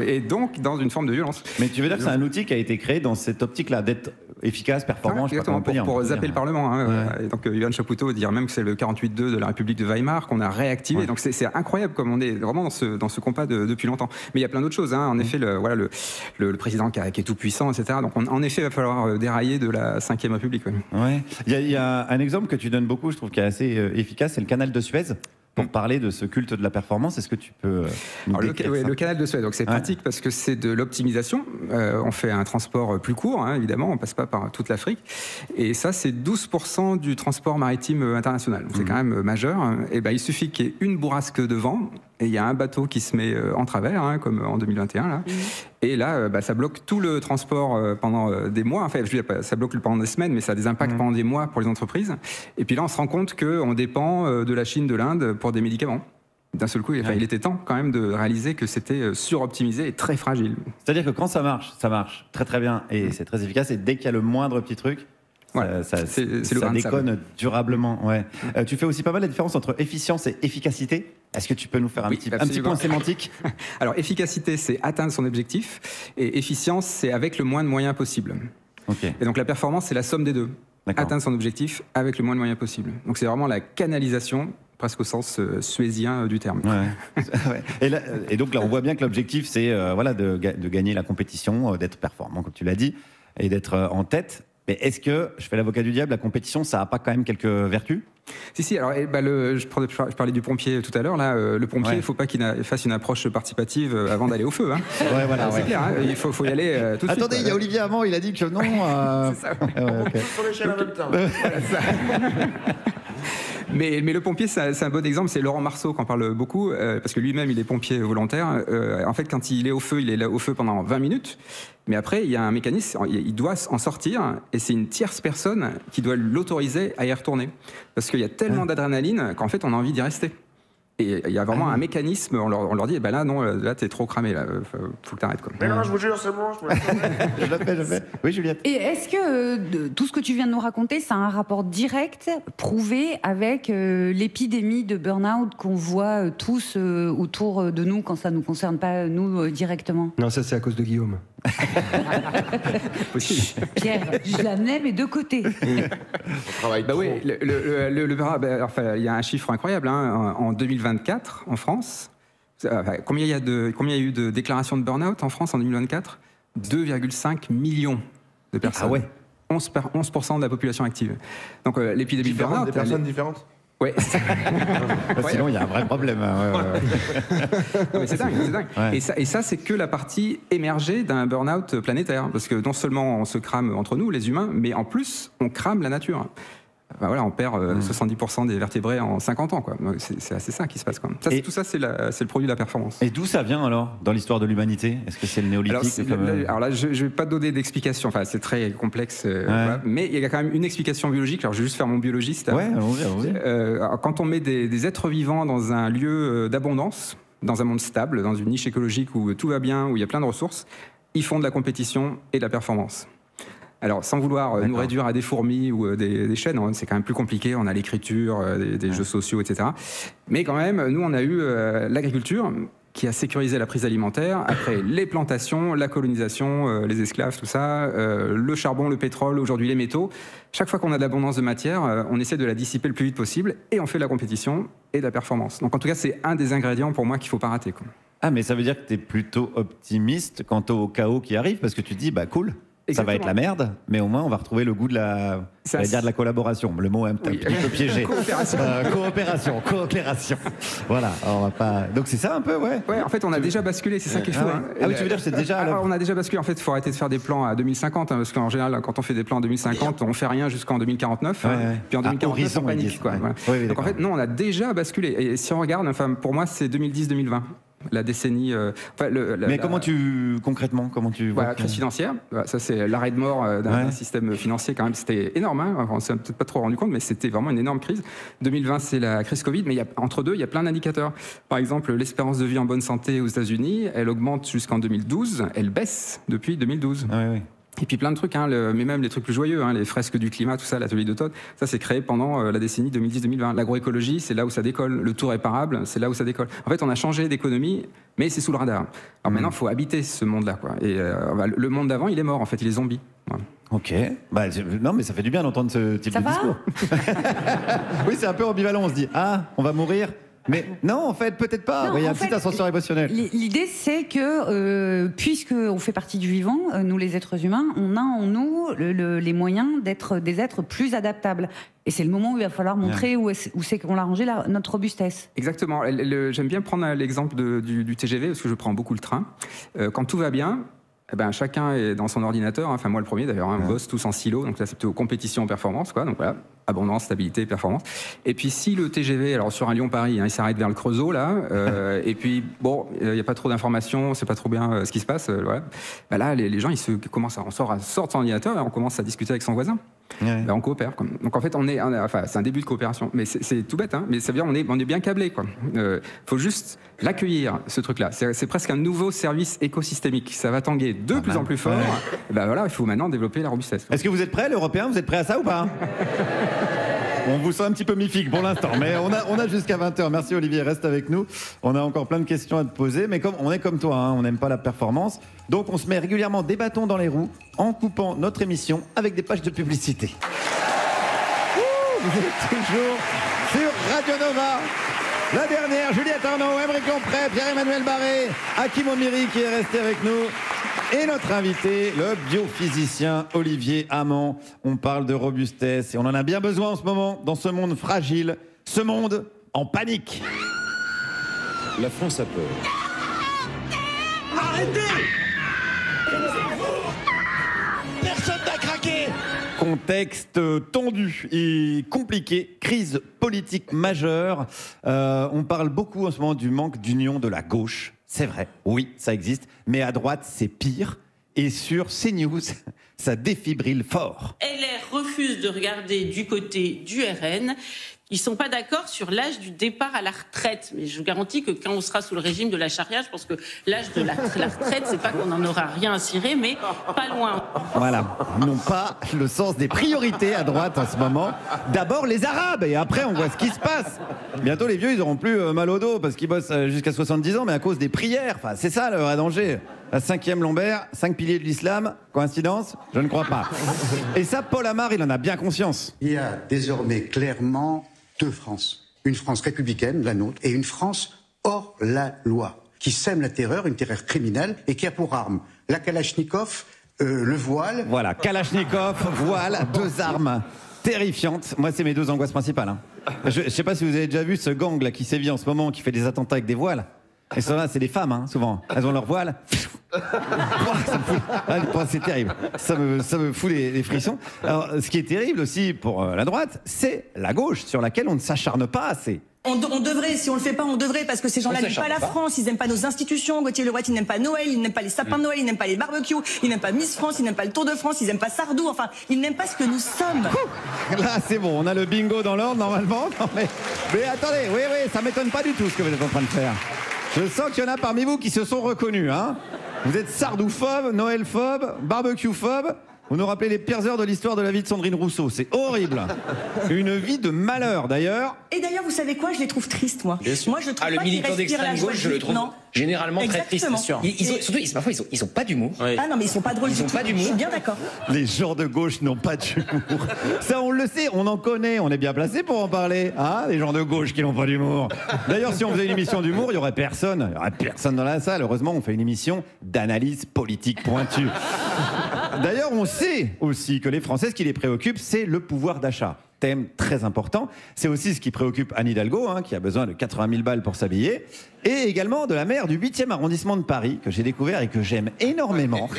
Et donc dans une forme de violence. Mais tu veux dire que c'est un outil qui a été créé dans cette optique-là, d'être efficace, performant, je sais pas comment on peut dire. Pour zapper le Parlement. Et donc Ivan Chapoutot dire même que c'est le 48.2 de la République de Weimar qu'on a réactivé. Ouais. Donc c'est incroyable comme on est vraiment dans ce compas depuis longtemps. Mais il y a plein d'autres choses. En effet, le président qui est tout puissant, etc. Donc en effet, il va falloir dérailler de la 5e République. Ouais. Il y a un exemple que tu donnes beaucoup, je trouve, qui est assez efficace, c'est le canal de Suez. Pour parler de ce culte de la performance, est-ce que tu peux nous décrire ça? Le canal de Suez, donc c'est pratique parce que c'est de l'optimisation. On fait un transport plus court, évidemment, on passe pas par toute l'Afrique. Et ça, c'est 12% du transport maritime international. Donc c'est quand même majeur. Et il suffit qu'il y ait une bourrasque de vent et il y a un bateau qui se met en travers, hein, comme en 2021 là. Et là, ça bloque tout le transport pendant des mois. Enfin, je veux dire, ça bloque pendant des semaines, mais ça a des impacts pendant des mois pour les entreprises. Et puis là, on se rend compte qu'on dépend de la Chine, de l'Inde pour des médicaments. D'un seul coup, il était temps quand même de réaliser que c'était suroptimisé et très fragile. C'est-à-dire que quand ça marche très très bien et c'est très efficace. Et dès qu'il y a le moindre petit truc, ça déconne durablement. Ouais. Tu fais aussi pas mal la différence entre efficience et efficacité. Est-ce que tu peux nous faire un petit point sémantique? Alors, efficacité, c'est atteindre son objectif, et efficience, c'est avec le moins de moyens possible. Et donc la performance, c'est la somme des deux. Atteindre son objectif avec le moins de moyens possible. Donc c'est vraiment la canalisation, presque au sens suézien du terme. Et donc là, on voit bien que l'objectif, c'est de gagner la compétition, d'être performant, comme tu l'as dit, et d'être en tête. Mais est-ce que, je fais l'avocat du diable, la compétition, ça n'a pas quand même quelques vertus? Si, alors je parlais du pompier tout à l'heure. Là, le pompier, il ne faut pas qu'il fasse une approche participative avant d'aller au feu. Hein. C'est clair, hein, il faut y aller tout de suite. Attendez, il y a Olivier avant, il a dit que non. C'est ça. Sur l'échelle en même temps. Mais le pompier, c'est un bon exemple. C'est Laurent Marceau qui en parle beaucoup, parce que lui-même, il est pompier volontaire. En fait, quand il est au feu, il est là au feu pendant 20 minutes. Mais après, il y a un mécanisme, il doit en sortir, et c'est une tierce personne qui doit l'autoriser à y retourner. Parce qu'il y a tellement d'adrénaline qu'en fait, on a envie d'y rester. Et il y a vraiment un mécanisme, on leur dit, là, non, là, t'es trop cramé, là, faut que t'arrêtes, quoi. Mais non, je vous jure, c'est bon, je le fais. Oui, Juliette. Et est-ce que tout ce que tu viens de nous raconter, ça a un rapport direct, prouvé, avec l'épidémie de burn-out qu'on voit tous autour de nous, quand ça ne nous concerne pas, nous, directement? Non, ça, c'est à cause de Guillaume. Possible. Pierre, je l'amenais, mais de côté. On travaille trop. Oui, il y a un chiffre incroyable, hein, en 2024, en France, combien il y a eu de déclarations de burn-out en France en 2024? 2,5 millions de personnes. 11% de la population active. Donc l'épidémie de burn-out... Des personnes différentes? Oui. Sinon, il y a un vrai problème. Mais c'est dingue. Ouais. Et ça, c'est que la partie émergée d'un burn-out planétaire. Parce que non seulement on se crame entre nous, les humains, mais en plus, on crame la nature. On perd 70% des vertébrés en 50 ans. Quoi. C'est assez ça qui se passe. Quoi. Tout ça, c'est le produit de la performance. Et d'où ça vient alors, dans l'histoire de l'humanité? Est-ce que c'est le néolithique? Alors là, je ne vais pas donner d'explication. Enfin, c'est très complexe. Mais il y a quand même une explication biologique. Alors, je vais juste faire mon biologiste. Allons-y. Quand on met des êtres vivants dans un lieu d'abondance, dans un monde stable, dans une niche écologique où tout va bien, où il y a plein de ressources, ils font de la compétition et de la performance. Alors, sans vouloir nous réduire à des fourmis ou des chênes, hein, c'est quand même plus compliqué. On a l'écriture, des jeux sociaux, etc. Mais quand même, nous, on a eu l'agriculture qui a sécurisé la prise alimentaire. Après, les plantations, la colonisation, les esclaves, tout ça, le charbon, le pétrole, aujourd'hui les métaux. Chaque fois qu'on a de l'abondance de matière, on essaie de la dissiper le plus vite possible et on fait de la compétition et de la performance. Donc, en tout cas, c'est un des ingrédients pour moi qu'il ne faut pas rater, quoi. Ah, mais ça veut dire que tu es plutôt optimiste quant au chaos qui arrive, parce que tu te dis, cool. Exactement. Ça va être la merde, mais au moins on va retrouver le goût de la collaboration. Le mot est un petit peu piégé. Coopération. Voilà. On va pas. Donc c'est ça un peu, ouais. Ouais. En fait, on a déjà basculé. C'est ça qui est fou. Ah oui, tu veux dire que c'est déjà. On a déjà basculé. En fait, il faut arrêter de faire des plans à 2050, hein, parce qu'en général, quand on fait des plans en 2050, on fait rien jusqu'en 2049. Puis en 2049, on panique. Quoi. Ouais. Donc en fait, non, on a déjà basculé. Et si on regarde, pour moi, c'est 2010-2020. La décennie. Mais concrètement, comment tu vois la crise financière. Ça, c'est l'arrêt de mort d'un système financier, quand même. C'était énorme. Hein. Enfin, on s'est peut-être pas trop rendu compte, mais c'était vraiment une énorme crise. 2020, c'est la crise Covid, mais entre deux, il y a plein d'indicateurs. Par exemple, l'espérance de vie en bonne santé aux États-Unis, elle augmente jusqu'en 2012. Elle baisse depuis 2012. Oui. Et puis plein de trucs, hein, mais même les trucs plus joyeux, hein, les fresques du climat, tout ça, l'atelier d'automne, ça c'est créé pendant la décennie 2010-2020. L'agroécologie, c'est là où ça décolle. Le tout réparable, c'est là où ça décolle. En fait, on a changé d'économie, mais c'est sous le radar. Alors maintenant, il faut habiter ce monde-là, quoi. Et le monde d'avant, il est mort, en fait, il est zombie. Voilà. Ok. Non, mais ça fait du bien d'entendre ce type de discours. Oui, c'est un peu ambivalent. On se dit, on va mourir. Mais non, en fait, peut-être pas. Il y a un petit ascenseur émotionnel. L'idée, c'est que, puisqu'on fait partie du vivant, nous les êtres humains, on a en nous les moyens d'être des êtres plus adaptables. Et c'est le moment où il va falloir montrer où c'est qu'on a rangé notre robustesse. Exactement. J'aime bien prendre l'exemple du TGV, parce que je prends beaucoup le train. Quand tout va bien, chacun est dans son ordinateur. Enfin, moi le premier d'ailleurs. On bosse tous en silo. Donc là, c'est plutôt compétition-performance, quoi. Donc voilà. abondance, stabilité, performance. Et puis si le TGV, alors sur un Lyon-Paris, il s'arrête vers le Creusot là, et puis bon, il n'y a pas trop d'informations, on sait pas trop bien ce qui se passe, voilà. Bah là, les gens, on sort de son ordinateur et on commence à discuter avec son voisin. Ouais. Bah, on coopère. Donc en fait, enfin, c'est un début de coopération, mais c'est tout bête, hein, mais ça veut dire on est bien câblé, quoi. Faut juste l'accueillir, ce truc-là. C'est presque un nouveau service écosystémique. Ça va tanguer de plus en plus fort. Ouais. Ben voilà, il faut maintenant développer la robustesse. Est-ce que vous êtes prêts, les Européens? Vous êtes prêts à ça ou pas? On vous sent un petit peu mi-figue pour l'instant, mais on a jusqu'à 20h. Merci Olivier, reste avec nous. On a encore plein de questions à te poser, mais comme on est comme toi, hein, on n'aime pas la performance. Donc on se met régulièrement des bâtons dans les roues en coupant notre émission avec des pages de publicité. Vous êtes toujours sur Radio Nova. La dernière, Juliette Arnaud, Émeric Lompré, Pierre-Emmanuel Barré, Hakim Omiri qui est resté avec nous. Et notre invité, le biophysicien Olivier Hamon. On parle de robustesse et on en a bien besoin en ce moment dans ce monde fragile, ce monde en panique. La France a peur. Arrêtez! Personne n'a craqué! Contexte tendu et compliqué, crise politique majeure. On parle beaucoup en ce moment du manque d'union de la gauche. C'est vrai, oui, ça existe, mais à droite, c'est pire. Et sur CNews, ça défibrille fort. LR refuse de regarder du côté du RN. Ils ne sont pas d'accord sur l'âge du départ à la retraite. Mais je vous garantis que quand on sera sous le régime de la charia, je pense que l'âge de la retraite, c'est pas qu'on n'en aura rien à cirer, mais pas loin. Voilà, ils n'ont pas le sens des priorités à droite en ce moment. D'abord les Arabes, et après on voit ce qui se passe. Bientôt les vieux, ils n'auront plus mal au dos, parce qu'ils bossent jusqu'à 70 ans, mais à cause des prières. Enfin, c'est ça le vrai danger. La 5e lombaire, 5 piliers de l'islam, coïncidence? Je ne crois pas. Et ça, Paul Amar, il en a bien conscience. Il y a désormais clairement deux France. Une France républicaine, la nôtre, et une France hors la loi, qui sème la terreur, une terreur criminelle, et qui a pour arme la Kalachnikov, le voile... Voilà, Kalachnikov, voile, deux armes terrifiantes. Moi, c'est mes deux angoisses principales. Hein. Je ne sais pas si vous avez déjà vu ce gang là qui sévit en ce moment, qui fait des attentats avec des voiles. Et ça, c'est des femmes, hein, souvent. Elles ont leur voile. C'est terrible. Ça me fout les frissons. Alors, ce qui est terrible aussi pour la droite, c'est la gauche, sur laquelle on ne s'acharne pas assez. On devrait, si on le fait pas, on devrait, parce que ces gens-là n'aiment pas la France, ils n'aiment pas nos institutions. Gauthier Lebret, il n'aime pas Noël, il n'aime pas les sapins de Noël, il n'aime pas les barbecues, il n'aime pas Miss France, il n'aime pas le Tour de France, il n'aime pas Sardou, enfin, il n'aime pas ce que nous sommes. Là, c'est bon, on a le bingo dans l'ordre, normalement. Non, mais attendez, oui, ça m'étonne pas du tout ce que vous êtes en train de faire. Je sens qu'il y en a parmi vous qui se sont reconnus, hein. Vous êtes sardouphobe, Noëlphobe, barbecue-phobe. Vous nous rappelez les pires heures de l'histoire de la vie de Sandrine Rousseau. C'est horrible. Une vie de malheur, d'ailleurs. Et d'ailleurs, vous savez quoi? Je les trouve tristes, moi. Moi, je trouve le pas militant d'extrême gauche, je le trouve généralement très triste, c'est sûr. Parfois, ils ont pas d'humour. Oui. Ah non, mais ils sont pas drôles. Ils ont pas d'humour. Je suis bien d'accord. Les gens de gauche n'ont pas d'humour. Ça, on le sait, on en connaît. On est bien placé pour en parler. Hein, les gens de gauche qui n'ont pas d'humour. D'ailleurs, si on faisait une émission d'humour, il y aurait personne. Il y aurait personne dans la salle. Heureusement, on fait une émission d'analyse politique pointue. D'ailleurs, on sait aussi que les Français, ce qui les préoccupe, c'est le pouvoir d'achat. Thème très important. C'est aussi ce qui préoccupe Anne Hidalgo, hein, qui a besoin de 80 000 balles pour s'habiller. Et également de la maire du 8e arrondissement de Paris, que j'ai découvert et que j'aime énormément,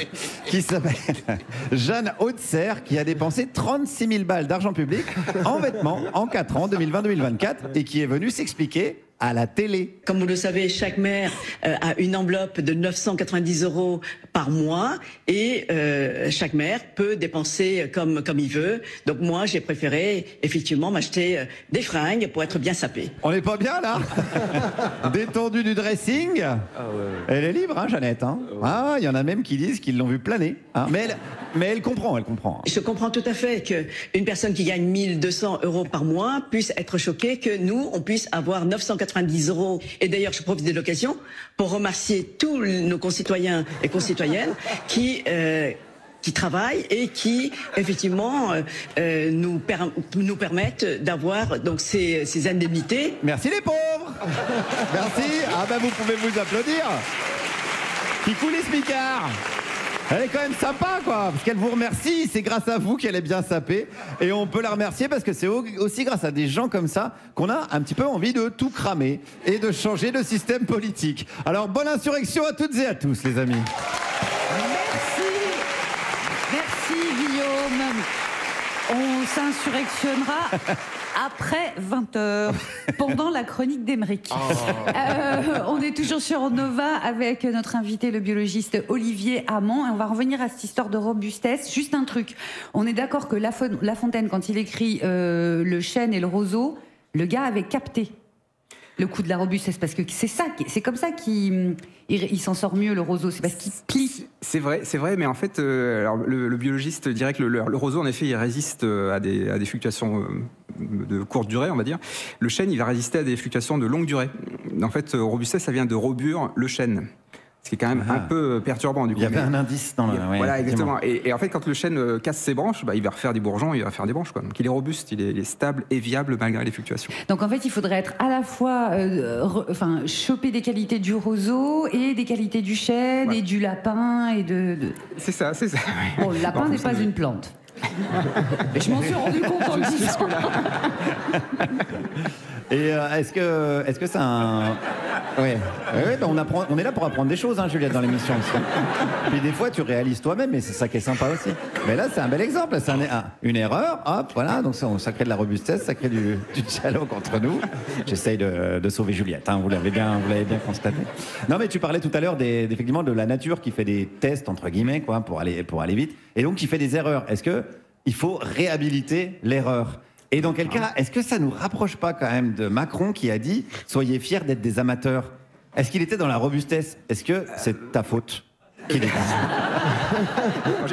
qui s'appelle Jeanne Hautser, qui a dépensé 36 000 balles d'argent public en vêtements en 4 ans, 2020-2024, et qui est venue s'expliquer à la télé. Comme vous le savez, chaque maire a une enveloppe de 990 € par mois et chaque maire peut dépenser comme il veut. Donc moi, j'ai préféré effectivement m'acheter des fringues pour être bien sapé. On n'est pas bien là? Détendu du dressing. Ah ouais. Elle est libre, hein, Jeannette, hein. Ah, il y en a même qui disent qu'ils l'ont vu planer. Hein. Mais elle comprend. Je comprends tout à fait qu'une personne qui gagne 1 200 € par mois puisse être choquée que nous, on puisse avoir 990 €. Et d'ailleurs, je profite de l'occasion pour remercier tous nos concitoyens et concitoyennes qui travaillent et qui, effectivement, nous permettent d'avoir donc ces indemnités. Merci les pauvres. Merci. Ah ben vous pouvez vous applaudir. Qui coule les smicards. Elle est quand même sympa, quoi, parce qu'elle vous remercie, c'est grâce à vous qu'elle est bien sapée, et on peut la remercier parce que c'est aussi grâce à des gens comme ça qu'on a un petit peu envie de tout cramer et de changer de système politique. Alors, bonne insurrection à toutes et à tous, les amis. Merci Guillaume. On s'insurrectionnera après 20h, pendant la chronique d'Aymeric. On est toujours sur Nova avec notre invité, le biologiste Olivier Hamon. Et on va revenir à cette histoire de robustesse. Juste un truc. On est d'accord que La Fontaine, quand il écrit le chêne et le roseau, le gars avait capté le coup de la robustesse, parce que c'est comme ça qu'il s'en sort mieux, le roseau, c'est parce qu'il plie. C'est vrai, mais en fait, alors, le biologiste dirait que le roseau, en effet, il résiste à des fluctuations de courte durée, on va dire. Le chêne, il va résister à des fluctuations de longue durée. En fait, robustesse, ça vient de robur, le chêne. Ce qui est quand même un peu perturbant, du coup. Il y avait un indice dans le... Voilà, exactement. Et en fait, quand le chêne casse ses branches, il va refaire des bourgeons, il va faire des branches, quoi. Donc il est robuste, il est stable et viable malgré les fluctuations. Donc en fait, il faudrait être à la fois... choper des qualités du roseau et des qualités du chêne et du lapin et de... C'est ça. Bon, le lapin n'est pas une plante. Et je m'en suis rendu compte en le disant. Et est-ce que c'est un... Ouais, ben on est là pour apprendre des choses, hein, Juliette, dans l'émission. Puis des fois, tu réalises toi-même, et c'est ça qui est sympa aussi. Mais là, c'est un bel exemple. C'est une erreur, hop, voilà. Donc ça crée de la robustesse, ça crée du dialogue entre nous. J'essaye de sauver Juliette, hein, vous l'avez bien constaté. Non, mais tu parlais tout à l'heure effectivement de la nature qui fait des tests, entre guillemets, quoi, pour aller vite, et donc qui fait des erreurs. Est-ce que il faut réhabiliter l'erreur? Et dans quel cas, est-ce que ça nous rapproche pas quand même de Macron qui a dit « Soyez fiers d'être des amateurs ». Est-ce qu'il était dans la robustesse? Est-ce que c'est ta faute qu'il est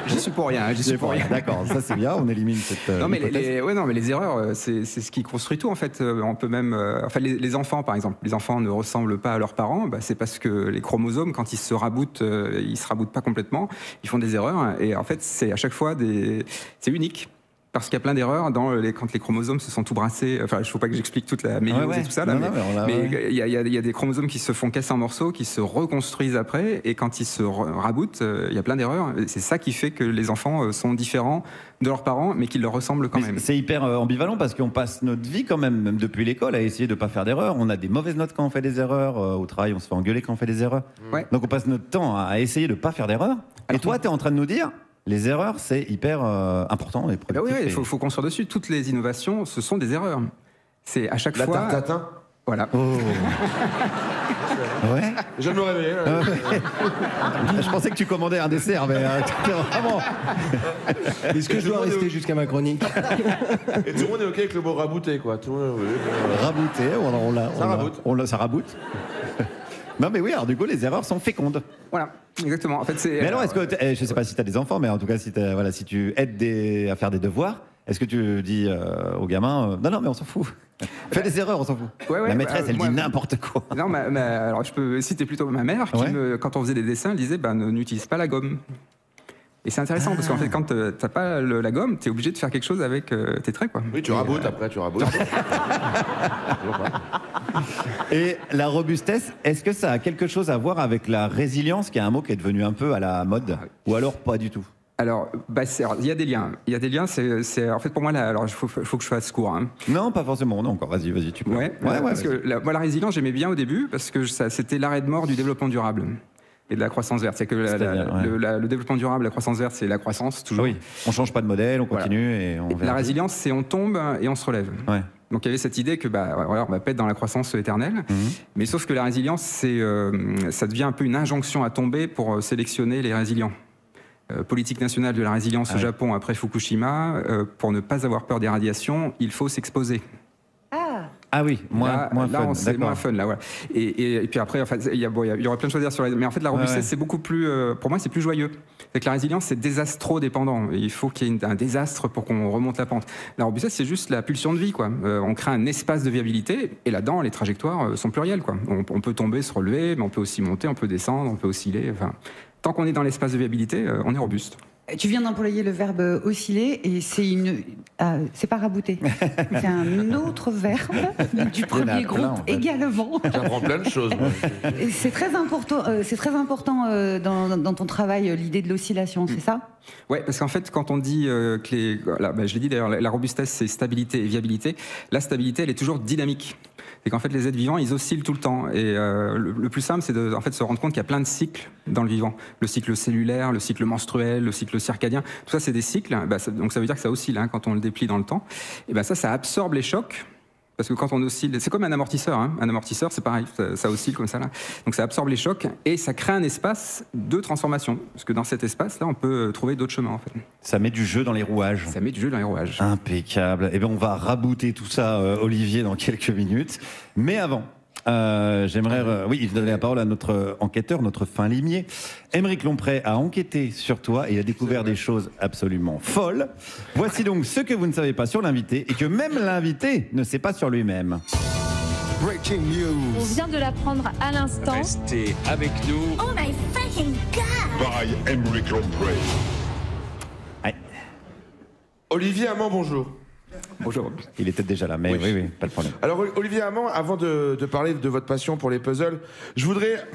J'y suis pour rien. D'accord, ça c'est bien, on élimine cette... Non, mais les erreurs, c'est ce qui construit tout, en fait. On peut même... les enfants, par exemple. Les enfants ne ressemblent pas à leurs parents. C'est parce que les chromosomes, quand ils se raboutent pas complètement. Ils font des erreurs. Et en fait, c'est à chaque fois c'est unique. Parce qu'il y a plein d'erreurs quand les chromosomes se sont tout brassés. Enfin, il ne faut pas que j'explique toute la méiose et tout ça. Là, mais il y a des chromosomes qui se font casser en morceaux, qui se reconstruisent après. Et quand ils se raboutent, il y a plein d'erreurs. C'est ça qui fait que les enfants sont différents de leurs parents, mais qu'ils leur ressemblent quand même. C'est hyper ambivalent parce qu'on passe notre vie quand même depuis l'école, à essayer de ne pas faire d'erreurs. On a des mauvaises notes quand on fait des erreurs. Au travail, on se fait engueuler quand on fait des erreurs. Ouais. Donc on passe notre temps à essayer de ne pas faire d'erreurs. Et toi, tu es en train de nous dire... Les erreurs, c'est hyper important et productif. Il faut construire dessus. Toutes les innovations, ce sont des erreurs. C'est à chaque fois... La tarte tatin. Voilà. Oh. Ouais. Je viens de me réveiller. Je pensais que tu commandais un dessert, mais vraiment... Est-ce que je dois rester jusqu'à ma chronique? Et tout le monde est OK avec le mot rabouté, quoi. Tout le monde... Rabouté, ça raboute. Non mais oui, alors du coup les erreurs sont fécondes. Voilà, exactement. En fait, mais alors est-ce que, je sais pas si tu as des enfants, mais en tout cas si tu aides à faire des devoirs, est-ce que tu dis aux gamins non mais on s'en fout, fais des erreurs, on s'en fout. La maîtresse elle dit n'importe quoi. Non, alors je peux citer plutôt ma mère qui quand on faisait des dessins elle disait n'utilise pas la gomme. Et c'est intéressant parce qu'en fait, quand t'as pas la gomme, t'es obligé de faire quelque chose avec tes traits, quoi. Oui, tu raboutes après, tu raboutes. Et la robustesse, est-ce que ça a quelque chose à voir avec la résilience, qui est un mot qui est devenu un peu à la mode, ou alors pas du tout? Alors, il y a des liens. Il y a des liens. C'est en fait pour moi il faut que je fasse court. Hein. Non, pas forcément. Non, encore. Vas-y, tu peux. Parce que moi, la résilience, j'aimais bien au début parce que c'était l'arrêt de mort du développement durable. Et de la croissance verte. C'est que le développement durable, la croissance verte, c'est la croissance, toujours. Oui, on change pas de modèle, on continue et on verra. La résilience, c'est on tombe et on se relève. Ouais. Donc il y avait cette idée que on va pas être dans la croissance éternelle, mais sauf que la résilience, ça devient un peu une injonction à tomber pour sélectionner les résilients. Politique nationale de la résilience au Japon après Fukushima, pour ne pas avoir peur des radiations, il faut s'exposer. Ah oui, moins fun. C'est moins fun, là, voilà. Et puis après, il y aura plein de choses à dire sur mais en fait, la robustesse, c'est beaucoup plus, pour moi, c'est plus joyeux. C'est que la résilience, c'est désastro-dépendant. Il faut qu'il y ait un désastre pour qu'on remonte la pente. La robustesse, c'est juste la pulsion de vie, quoi. On crée un espace de viabilité, et là-dedans, les trajectoires sont plurielles, quoi. On peut tomber, se relever, mais on peut aussi monter, on peut descendre, on peut osciller. Enfin, tant qu'on est dans l'espace de viabilité, on est robuste. Tu viens d'employer le verbe osciller et c'est pas rabouter. C'est un autre verbe du premier groupe également. J'apprends plein de choses. C'est très important. C'est très important dans ton travail l'idée de l'oscillation, c'est ça? Ouais, parce qu'en fait, quand on dit que je l'ai dit d'ailleurs, la robustesse c'est stabilité et viabilité. La stabilité, elle est toujours dynamique. c'est qu'en fait les êtres vivants ils oscillent tout le temps. Et le plus simple c'est de en fait, se rendre compte qu'il y a plein de cycles dans le vivant. Le cycle cellulaire, le cycle menstruel, le cycle circadien, tout ça c'est des cycles. Donc ça veut dire que ça oscille quand on le déplie dans le temps. Et ça absorbe les chocs. Parce que quand on oscille, c'est comme un amortisseur. Un amortisseur, c'est pareil, ça oscille comme ça. Là. Donc ça absorbe les chocs et ça crée un espace de transformation. Parce que dans cet espace-là, on peut trouver d'autres chemins en fait. Ça met du jeu dans les rouages. Ça met du jeu dans les rouages. Impeccable. Eh bien, on va rabouter tout ça, Olivier, dans quelques minutes. Mais avant, j'aimerais donner la parole à notre enquêteur, notre fin limier. Aymeric Lomprey a enquêté sur toi et a découvert des choses absolument folles. Voici donc ce que vous ne savez pas sur l'invité et que même l'invité ne sait pas sur lui-même. Breaking news. On vient de l'apprendre à l'instant. Restez avec nous. Oh my fucking god. By Aymeric Lomprey. Olivier Amand, bonjour. Bonjour. Il était déjà là, mais oui, pas de problème. Alors, Olivier Amand, avant de parler de votre passion pour les puzzles, je voudrais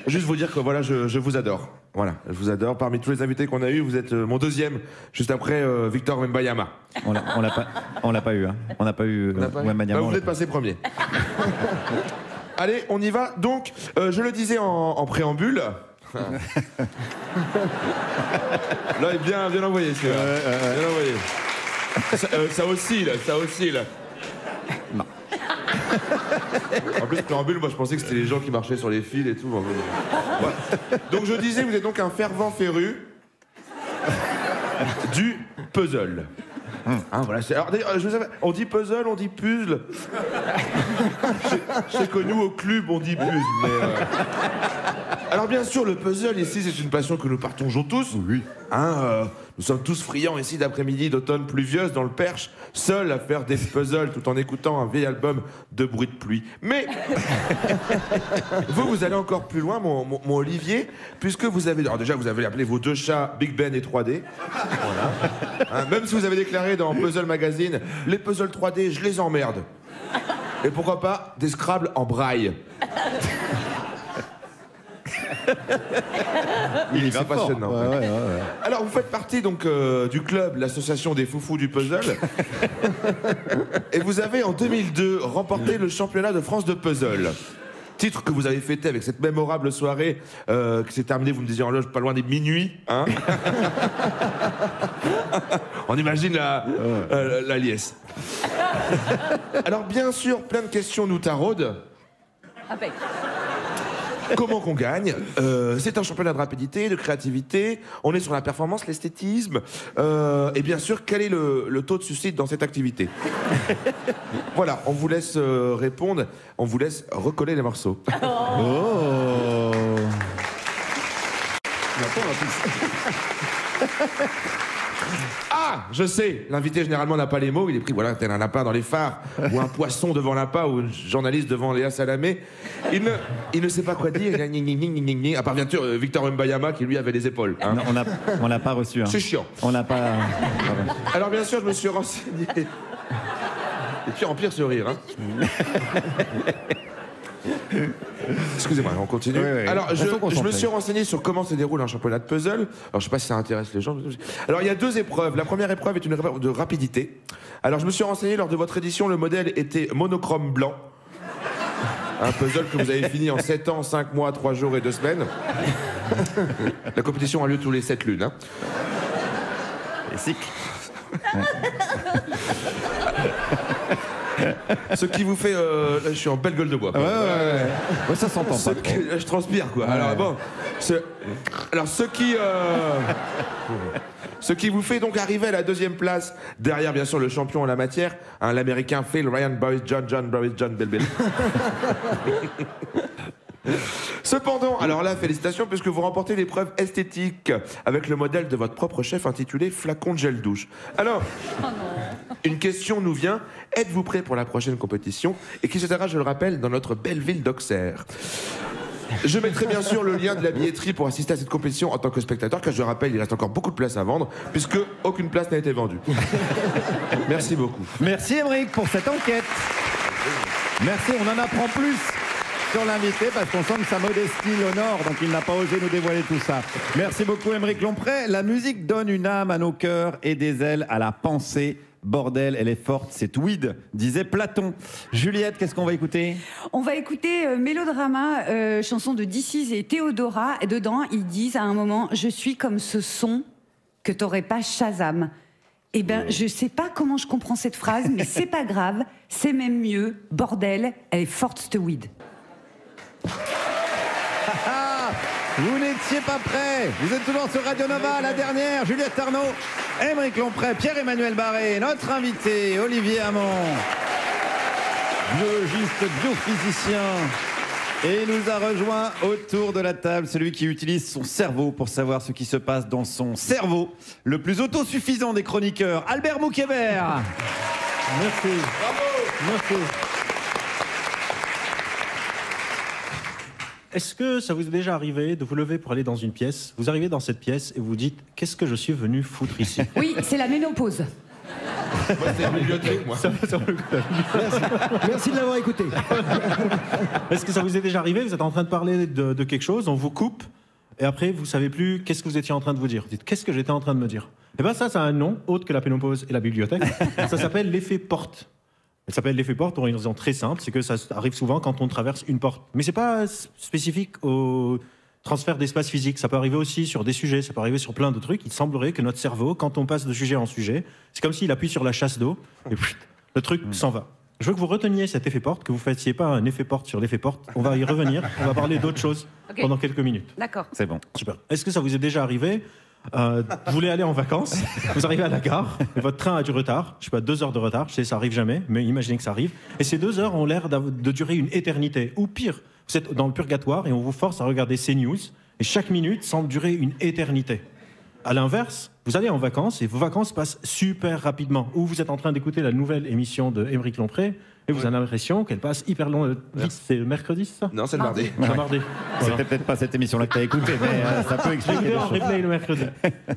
juste vous dire que voilà, je vous adore. Voilà, je vous adore. Parmi tous les invités qu'on a eus, vous êtes mon deuxième, juste après Victor Wembanyama. On l'a pas eu, hein. On n'a pas eu Wembanyama. Vous êtes passé premier. Allez, on y va. Donc, je le disais en préambule. Là, il est bien envoyé, celui-là. Bien envoyé. Ça oscille. Non. En plus, préambule, moi je pensais que c'était les gens qui marchaient sur les fils et tout. Ouais. Donc je disais, vous êtes donc un fervent féru du puzzle. Voilà, alors, on dit puzzle, on dit puzzle. Je sais que nous, au club, on dit puzzle. Mais alors bien sûr, le puzzle, ici, c'est une passion que nous partageons tous. Oui. Nous sommes tous friands ici d'après-midi d'automne pluvieuse dans le Perche, seuls à faire des puzzles tout en écoutant un vieil album de bruit de pluie. Mais vous allez encore plus loin, mon Olivier, puisque vous avez... Alors déjà, vous avez appelé vos deux chats Big Ben et 3D. Voilà. Même si vous avez déclaré dans Puzzle Magazine, les puzzles 3D, je les emmerde. Et pourquoi pas des Scrabble en braille. Il c'est passionnant. Ouais. Alors, vous faites partie donc du club, l'association des foufous du puzzle. Et vous avez en 2002 remporté le championnat de France de puzzle. Titre que vous avez fêté avec cette mémorable soirée qui s'est terminée, vous me disiez en loge, pas loin des minuit. Hein. On imagine la liesse. Alors, bien sûr, plein de questions nous taraudent. Comment qu'on gagne? C'est un championnat de rapidité, de créativité. On est sur la performance, l'esthétisme. Et bien sûr, quel est le taux de suicide dans cette activité? Voilà, on vous laisse répondre. On vous laisse recoller les morceaux. Oh. Ah, je sais, l'invité généralement n'a pas les mots, il est pris, voilà, tel un lapin dans les phares, ou un poisson devant l'appât, ou un journaliste devant Léa Salamé. Il ne sait pas quoi dire, à part bien sûr Victor Wembanyama qui lui avait les épaules. Hein. Non, on l'a pas reçu. Hein. C'est chiant. On n'a pas... Alors bien sûr, je me suis renseigné. Et puis en pire ce rire. Hein. Excusez-moi, on continue. Oui. Alors, je me suis renseigné sur comment se déroule un championnat de puzzle. Alors, je sais pas si ça intéresse les gens. Alors, il y a deux épreuves. La première épreuve est une épreuve de rapidité. Alors, je me suis renseigné lors de votre édition, le modèle était monochrome blanc. Un puzzle que vous avez fini en 7 ans, 5 mois, 3 jours et 2 semaines. La compétition a lieu tous les 7 lunes. Hein. Les cycles. Ce qui vous fait... là, je suis en belle gueule de bois. Ouais, ça s'entend pas. Je transpire, quoi. Ouais. Alors, bon... Ce qui vous fait donc arriver à la deuxième place, derrière, bien sûr, le champion en la matière, hein, l'américain Phil Ryan Boris John Bill Bill. Cependant, alors là, félicitations, puisque vous remportez l'épreuve esthétique avec le modèle de votre propre chef intitulé Flacon de gel douche. Alors, une question nous vient. Êtes-vous prêt pour la prochaine compétition? Et qui se tiendra, je le rappelle, dans notre belle ville d'Auxerre. Je mettrai bien sûr le lien de la billetterie pour assister à cette compétition en tant que spectateur, car je rappelle, il reste encore beaucoup de places à vendre, puisque aucune place n'a été vendue. Merci beaucoup. Merci Aymeric pour cette enquête. Merci, on en apprend plus sur l'invité parce qu'on sent que sa modestie l'honore, donc il n'a pas osé nous dévoiler tout ça. Merci beaucoup Aymeric Lomprey. La musique donne une âme à nos cœurs et des ailes à la pensée. bordel, elle est forte, c'est weed, disait Platon. Juliette, qu'est-ce qu'on va écouter ? On va écouter Mélodrama, chanson de DC's et Théodora. Et dedans, ils disent à un moment, je suis comme ce son que t'aurais pas Shazam. Eh ben, je sais pas comment je comprends cette phrase, mais c'est pas grave, c'est même mieux. Bordel, elle est forte, cette weed. Vous n'étiez pas prêts. Vous êtes toujours sur Radio Nova, la dernière. Juliette Arnaud, Aymeric Lompré, Pierre-Emmanuel Barré, notre invité Olivier Hamon, biologiste, biophysicien. Et il nous a rejoint autour de la table celui qui utilise son cerveau pour savoir ce qui se passe dans son cerveau. Le plus autosuffisant des chroniqueurs, Albert Moukébert. Merci. Bravo. Merci. Est-ce que ça vous est déjà arrivé de vous lever pour aller dans une pièce ? Vous arrivez dans cette pièce et vous dites « Qu'est-ce que je suis venu foutre ici ?» Oui, c'est la ménopause. Moi, c'est la bibliothèque, moi. Merci de l'avoir écouté. Est-ce que ça vous est déjà arrivé ? Vous êtes en train de parler de quelque chose, on vous coupe, et après, vous ne savez plus qu'est-ce que vous étiez en train de vous dire. Vous dites, qu'est-ce que j'étais en train de me dire ? Eh bien, ça a un nom, autre que la ménopause et la bibliothèque. Ça s'appelle l'effet porte. Ça s'appelle l'effet porte pour une raison très simple, c'est que ça arrive souvent quand on traverse une porte. Mais ce n'est pas spécifique au transfert d'espace physique. Ça peut arriver aussi sur des sujets, ça peut arriver sur plein de trucs. Il semblerait que notre cerveau, quand on passe de sujet en sujet, c'est comme s'il appuie sur la chasse d'eau et le truc s'en va. Je veux que vous reteniez cet effet porte, que vous ne fassiez pas un effet porte sur l'effet porte. On va y revenir, on va parler d'autres choses pendant quelques minutes. D'accord. C'est bon. Super. Est-ce que ça vous est déjà arrivé vous voulez aller en vacances, vous arrivez à la gare, et votre train a du retard, je sais pas, 2 heures de retard, je sais ça arrive jamais, mais imaginez que ça arrive, et ces 2 heures ont l'air de durer une éternité, ou pire, vous êtes dans le purgatoire et on vous force à regarder CNews, et chaque minute semble durer une éternité. À l'inverse, vous allez en vacances et vos vacances passent super rapidement, ou vous êtes en train d'écouter la nouvelle émission de Aymeric Lompré, et vous avez l'impression qu'elle passe hyper long. C'est le mercredi, c'est ça ? Non, c'est le mardi. Le mardi. C'était peut-être pas cette émission-là que tu as écoutée, mais ça peut expliquer des en choses. replay le mercredi.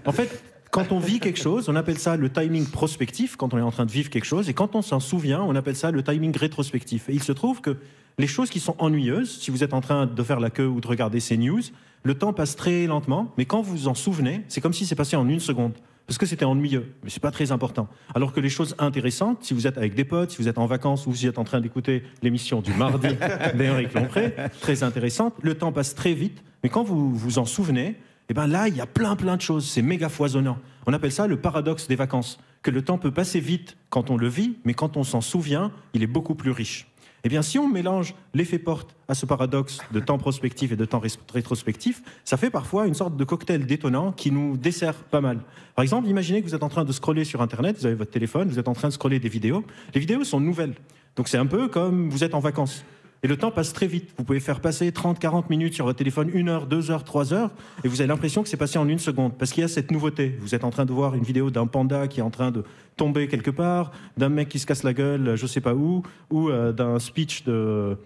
En fait, quand on vit quelque chose, on appelle ça le timing prospectif, quand on est en train de vivre quelque chose, et quand on s'en souvient, on appelle ça le timing rétrospectif. Et il se trouve que les choses qui sont ennuyeuses, si vous êtes en train de faire la queue ou de regarder CNews, le temps passe très lentement, mais quand vous vous en souvenez, c'est comme si c'est passé en 1 seconde. Parce que c'était ennuyeux, mais c'est pas très important. Alors que les choses intéressantes, si vous êtes avec des potes, si vous êtes en vacances ou si vous êtes en train d'écouter l'émission du mardi d'Aymeric Lompré, très intéressante, le temps passe très vite, mais quand vous vous en souvenez, eh ben là, il y a plein de choses, c'est méga foisonnant. On appelle ça le paradoxe des vacances, que le temps peut passer vite quand on le vit, mais quand on s'en souvient, il est beaucoup plus riche. Eh bien, si on mélange l'effet porte à ce paradoxe de temps prospectif et de temps rétrospectif, ça fait parfois une sorte de cocktail détonnant qui nous dessert pas mal. Par exemple, imaginez que vous êtes en train de scroller sur Internet, vous avez votre téléphone, vous êtes en train de scroller des vidéos. Les vidéos sont nouvelles, donc c'est un peu comme vous êtes en vacances. Et le temps passe très vite. Vous pouvez faire passer 30-40 minutes sur votre téléphone, 1 heure, 2 heures, 3 heures, et vous avez l'impression que c'est passé en 1 seconde, parce qu'il y a cette nouveauté. Vous êtes en train de voir une vidéo d'un panda qui est en train de tomber quelque part, d'un mec qui se casse la gueule, je sais pas où, ou d'un speech de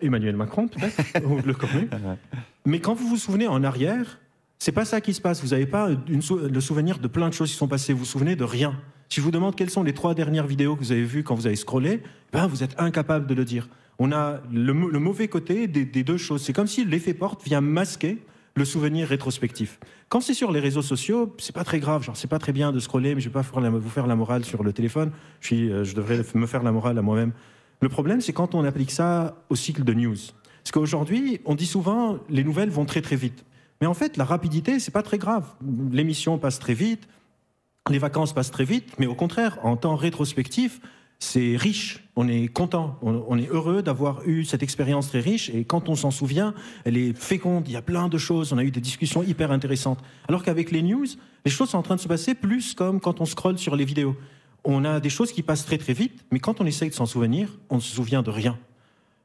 Emmanuel Macron, peut-être, ou de Le Cornu. Mais quand vous vous souvenez en arrière, c'est pas ça qui se passe. Vous n'avez pas le souvenir de plein de choses qui sont passées. Vous vous souvenez de rien. Si je vous demande quelles sont les 3 dernières vidéos que vous avez vues quand vous avez scrollé, ben vous êtes incapable de le dire. On a le mauvais côté des 2 choses. C'est comme si l'effet porte vient masquer le souvenir rétrospectif. Quand c'est sur les réseaux sociaux, c'est pas très grave. Genre, c'est pas très bien de scroller, mais je vais pas vous faire la morale sur le téléphone. Je devrais me faire la morale à moi-même. Le problème, c'est quand on applique ça au cycle de news. Parce qu'aujourd'hui, on dit souvent, les nouvelles vont très très vite. Mais en fait, la rapidité, c'est pas très grave. L'émission passe très vite, les vacances passent très vite, mais au contraire, en temps rétrospectif, c'est riche, on est content, on est heureux d'avoir eu cette expérience très riche, et quand on s'en souvient, elle est féconde, il y a plein de choses, on a eu des discussions hyper intéressantes. Alors qu'avec les news, les choses sont en train de se passer plus comme quand on scrolle sur les vidéos. On a des choses qui passent très très vite, mais quand on essaye de s'en souvenir, on ne se souvient de rien.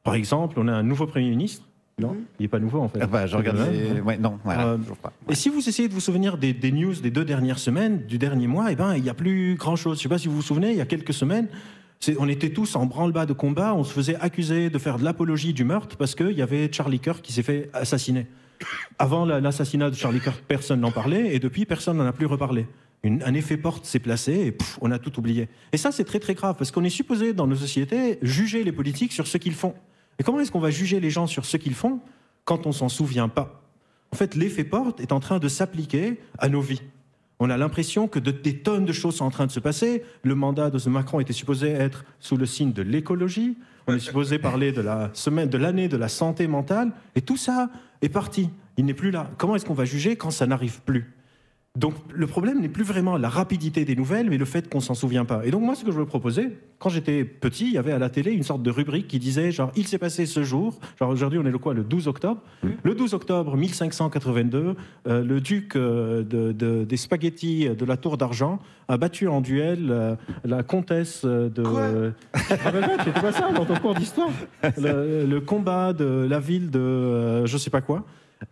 Par exemple, on a un nouveau Premier ministre. Non, il n'est pas nouveau en fait. Ah bah, je regarde. Ouais, non, voilà, toujours pas. Et si vous essayez de vous souvenir des news des 2 dernières semaines, du dernier mois, eh ben, il n'y a plus grand-chose. Je ne sais pas si vous vous souvenez, il y a quelques semaines, on était tous en branle-bas de combat, on se faisait accuser de faire de l'apologie du meurtre parce qu'il y avait Charlie Kirk qui s'est fait assassiner. Avant l'assassinat de Charlie Kirk, personne n'en parlait, et depuis, personne n'en a plus reparlé. Un effet porte s'est placé, et on a tout oublié. Et ça, c'est très très grave, parce qu'on est supposé, dans nos sociétés, juger les politiques sur ce qu'ils font. Et comment est-ce qu'on va juger les gens sur ce qu'ils font quand on s'en souvient pas ? En fait, l'effet porte est en train de s'appliquer à nos vies. On a l'impression que des tonnes de choses sont en train de se passer. Le mandat de Macron était supposé être sous le signe de l'écologie. On est supposé parler de la semaine, de l'année de la santé mentale. Et tout ça est parti. Il n'est plus là. Comment est-ce qu'on va juger quand ça n'arrive plus ? Donc le problème n'est plus vraiment la rapidité des nouvelles, mais le fait qu'on s'en souvient pas. Et donc moi, ce que je veux proposer, quand j'étais petit, il y avait à la télé une sorte de rubrique qui disait genre il s'est passé ce jour. Genre aujourd'hui, on est le 12 octobre. Le 12 octobre 1582, le duc des spaghettis de la Tour d'Argent a battu en duel la comtesse de. C'était pas ça dans ton cours d'histoire. Le combat de la ville de je sais pas quoi.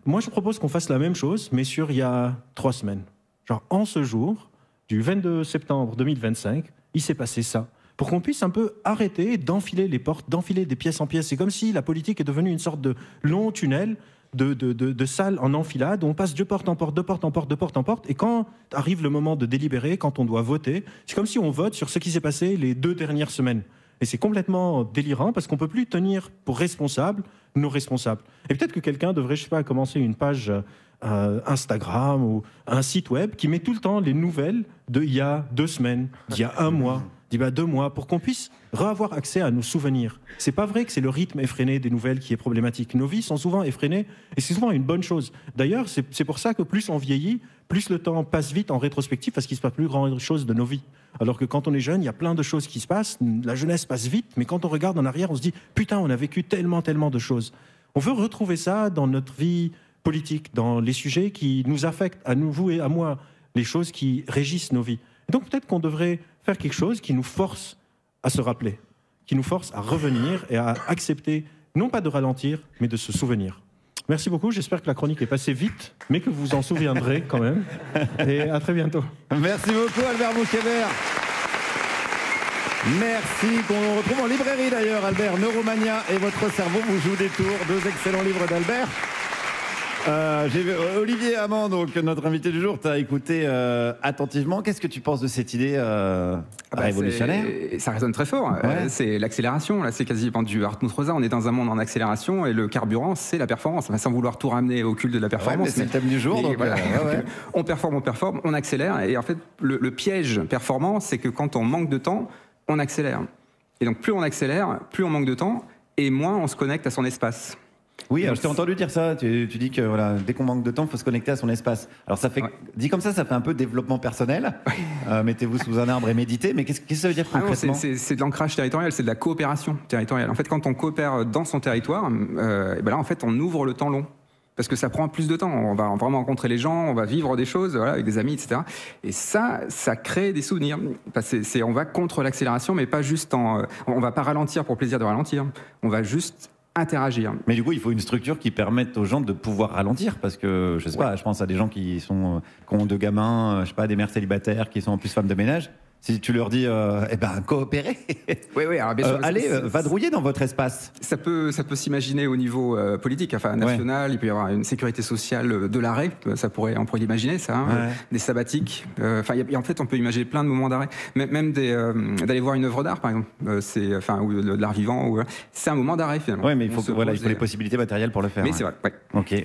Moi, je propose qu'on fasse la même chose, mais sur il y a 3 semaines. Genre, en ce jour, du 22 septembre 2025, il s'est passé ça. Pour qu'on puisse un peu arrêter d'enfiler les portes, d'enfiler des pièces en pièces. C'est comme si la politique est devenue une sorte de long tunnel de salles en enfilade, où on passe de porte en porte, de porte en porte, de porte en porte. Et quand arrive le moment de délibérer, quand on doit voter, c'est comme si on vote sur ce qui s'est passé les 2 dernières semaines. Et c'est complètement délirant parce qu'on ne peut plus tenir pour responsables nos responsables. Et peut-être que quelqu'un devrait, je sais pas, commencer une page Instagram ou un site web qui met tout le temps les nouvelles d'il y a 2 semaines, d'il y a 1 mois, d'il y a 2 mois, pour qu'on puisse avoir accès à nos souvenirs. C'est pas vrai que c'est le rythme effréné des nouvelles qui est problématique. Nos vies sont souvent effrénées et c'est souvent une bonne chose. D'ailleurs, c'est pour ça que plus on vieillit, plus le temps passe vite en rétrospective parce qu'il se passe plus grand chose de nos vies. Alors que quand on est jeune, il y a plein de choses qui se passent, la jeunesse passe vite, mais quand on regarde en arrière, on se dit « Putain, on a vécu tellement de choses ». On veut retrouver ça dans notre vie politique, dans les sujets qui nous affectent, à nous, vous et à moi, les choses qui régissent nos vies. Et donc peut-être qu'on devrait faire quelque chose qui nous force à se rappeler, qui nous force à revenir et à accepter, non pas de ralentir, mais de se souvenir. Merci beaucoup, j'espère que la chronique est passée vite, mais que vous vous en souviendrez quand même. Et à très bientôt. Merci beaucoup Albert Moukébert. Merci, qu'on retrouve en librairie d'ailleurs, Albert. Neuromania et votre cerveau vous joue des tours. 2 excellents livres d'Albert. J'ai vu Olivier Amand, donc notre invité du jour, t'as écouté attentivement. Qu'est-ce que tu penses de cette idée révolutionnaire? Ça résonne très fort. Ouais. C'est l'accélération. Là, c'est quasiment du Hartmut Rosa. On est dans un monde en accélération et le carburant, c'est la performance. Enfin, sans vouloir tout ramener au culte de la performance. Ouais, c'est le thème du jour. Donc, voilà. ouais. On performe, on accélère. Et en fait, le piège performance, c'est que quand on manque de temps, on accélère. Et donc, plus on accélère, plus on manque de temps et moins on se connecte à son espace. Oui, alors je t'ai entendu dire ça. Tu dis que voilà, dès qu'on manque de temps, il faut se connecter à son espace. Alors ça fait, dit comme ça fait un peu développement personnel. Mettez-vous sous un arbre et méditez. Mais qu'est-ce que ça veut dire concrètement? C'est de l'ancrage territorial, c'est de la coopération territoriale. En fait, quand on coopère dans son territoire, et ben là, en fait, on ouvre le temps long. Parce que ça prend plus de temps. On va vraiment rencontrer les gens, on va vivre des choses, voilà, avec des amis, etc. Et ça crée des souvenirs. On va contre l'accélération, mais pas juste on va pas ralentir pour plaisir de ralentir. On va juste interagir. Mais du coup, il faut une structure qui permette aux gens de pouvoir ralentir, parce que je sais pas, je pense à des gens qui ont 2 gamins, je sais pas, des mères célibataires qui sont en plus femmes de ménage. Si tu leur dis, coopérez, alors bien sûr, allez, vadrouiller dans votre espace. Ça peut s'imaginer au niveau politique, enfin national. Il peut y avoir une sécurité sociale de l'arrêt, on pourrait l'imaginer, ça. Des sabbatiques. En fait, on peut imaginer plein de moments d'arrêt. Même d'aller voir une œuvre d'art, par exemple, ou de l'art vivant. C'est un moment d'arrêt finalement. Oui, mais il faut les possibilités matérielles pour le faire. Mais c'est vrai. Ouais.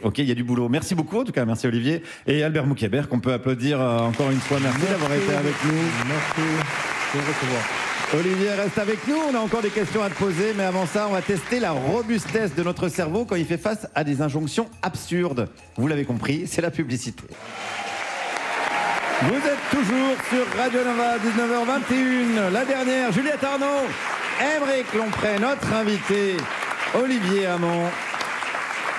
Ok, il y a du boulot. Merci beaucoup, en tout cas, merci Olivier et Albert Moukébert, qu'on peut applaudir encore une fois. Merci d'avoir été avec nous. Merci. Olivier, reste avec nous, on a encore des questions à te poser, mais avant ça, on va tester la robustesse de notre cerveau quand il fait face à des injonctions absurdes. Vous l'avez compris, c'est la publicité. Vous êtes toujours sur Radio Nova, 19h21, la dernière, Juliette Arnaud, Aymeric Lomprey, notre invité, Olivier Amand.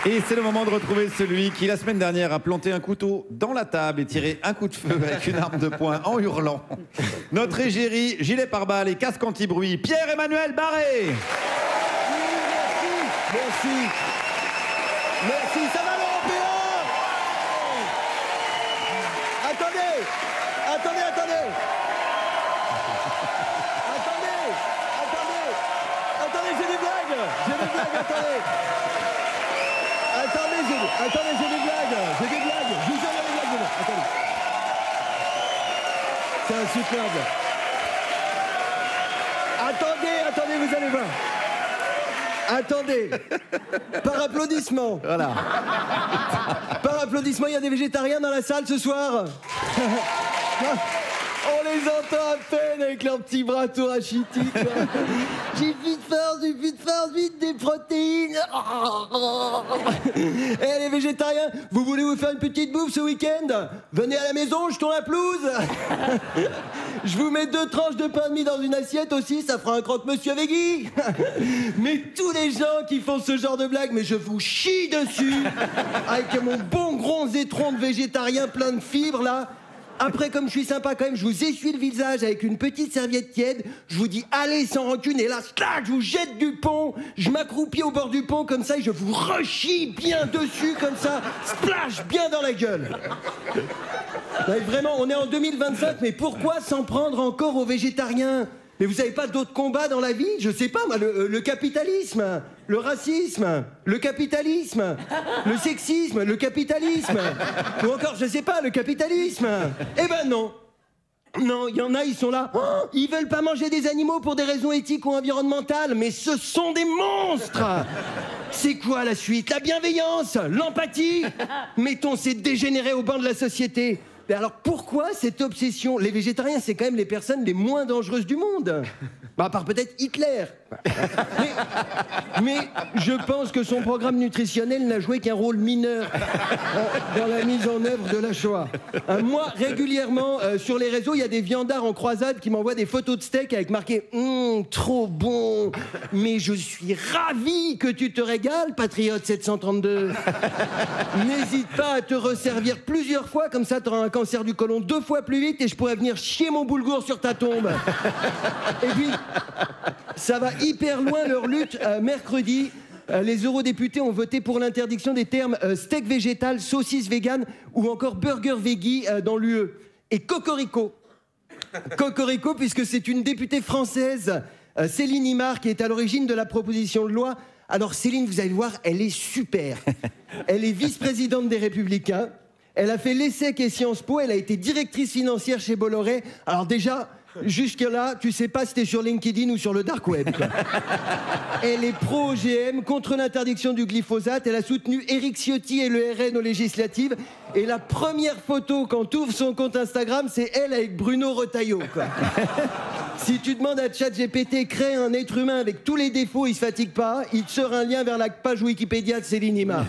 Et c'est le moment de retrouver celui qui, la semaine dernière, a planté un couteau dans la table et tiré un coup de feu avec une arme de poing en hurlant. Notre égérie, gilet pare-balles et casque anti-bruit, Pierre-Emmanuel Barré. Merci, ça va l'Européen. Attendez, j'ai des blagues, Attendez, j'ai des blagues. Je vous jure, il y a des blagues. Attendez. C'est un superbe. Attendez, vous allez voir. Attendez. Par applaudissement. Voilà. Par applaudissement, il y a des végétariens dans la salle ce soir. On les entend à peine avec leurs petits bras tout rachitiques. J'ai plus de force, vite des protéines. Eh les végétariens, vous voulez vous faire une petite bouffe ce week-end? Venez à la maison, je tourne la pelouse. Je vous mets 2 tranches de pain de mie dans une assiette aussi, ça fera un croque-monsieur Veggie. Mais tous les gens qui font ce genre de blagues, mais je vous chie dessus. Avec mon bon gros étron de végétarien plein de fibres là. Après, comme je suis sympa quand même, je vous essuie le visage avec une petite serviette tiède. Je vous dis, allez, sans rancune. Et là, je vous jette du pont. Je m'accroupis au bord du pont comme ça et je vous rechie bien dessus comme ça. Splash, bien dans la gueule. Non, vraiment, on est en 2025, mais pourquoi s'en prendre encore aux végétariens? Mais vous avez pas d'autres combats dans la vie? Je sais pas, moi, le capitalisme, le racisme, le capitalisme, le sexisme, le capitalisme, ou encore, je sais pas, le capitalisme. Eh ben non. Non, il y en a, ils sont là. Oh, ils veulent pas manger des animaux pour des raisons éthiques ou environnementales, mais ce sont des monstres. C'est quoi la suite? La bienveillance, l'empathie. Mettons ces dégénérés au banc de la société. Mais alors pourquoi cette obsession? Les végétariens, c'est quand même les personnes les moins dangereuses du monde. Bah, à part peut-être Hitler. Mais je pense que son programme nutritionnel n'a joué qu'un rôle mineur dans la mise en œuvre de la Shoah. Moi, régulièrement, sur les réseaux, il y a des viandards en croisade qui m'envoient des photos de steak avec marqué « trop bon, mais je suis ravi que tu te régales, Patriote 732 ». N'hésite pas à te resservir plusieurs fois, comme ça tu auras un cancer du côlon 2 fois plus vite et je pourrais venir chier mon boulgour sur ta tombe. Et puis, ça va hyper loin leur lutte. Mercredi, les eurodéputés ont voté pour l'interdiction des termes steak végétal, saucisse végane ou encore burger veggie dans l'UE. Et cocorico. Cocorico, puisque c'est une députée française, Céline Imard, qui est à l'origine de la proposition de loi. Alors Céline, vous allez voir, elle est super. Elle est vice-présidente des Républicains. Elle a fait l'ESSEC et Sciences Po. Elle a été directrice financière chez Bolloré. Alors déjà... jusque-là, tu sais pas si t'es sur LinkedIn ou sur le dark web, quoi. Elle est pro-OGM, contre l'interdiction du glyphosate. Elle a soutenu Éric Ciotti et le RN aux législatives. Et la première photo, quand tu ouvres son compte Instagram, c'est elle avec Bruno Retailleau, quoi. Si tu demandes à ChatGPT, crée un être humain avec tous les défauts, il se fatigue pas, il te sort un lien vers la page Wikipédia de Céline Imard.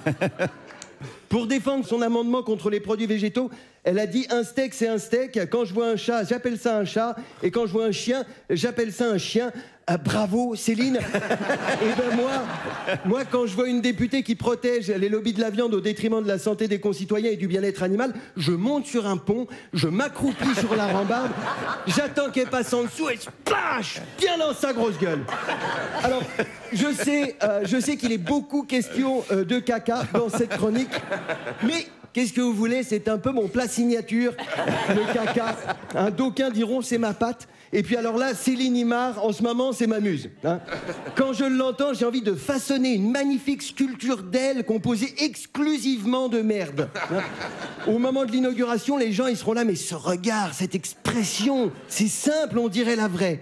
Pour défendre son amendement contre les produits végétaux, elle a dit un steak c'est un steak, quand je vois un chat j'appelle ça un chat, et quand je vois un chien j'appelle ça un chien. Bravo Céline. Et ben moi quand je vois une députée qui protège les lobbies de la viande au détriment de la santé des concitoyens et du bien-être animal, je monte sur un pont, je m'accroupis sur la rambarde, j'attends qu'elle passe en dessous et splash bien dans sa grosse gueule. Alors je sais qu'il est beaucoup question de caca dans cette chronique, mais qu'est-ce que vous voulez, c'est un peu mon plat signature, le caca. D'aucuns diront c'est ma patte. Et puis alors là, Céline Imard, en ce moment, c'est ma muse. Hein. Quand je l'entends, j'ai envie de façonner une magnifique sculpture d'elle composée exclusivement de merde. Hein. Au moment de l'inauguration, les gens, ils seront là, mais ce regard, cette expression, c'est simple, on dirait la vraie.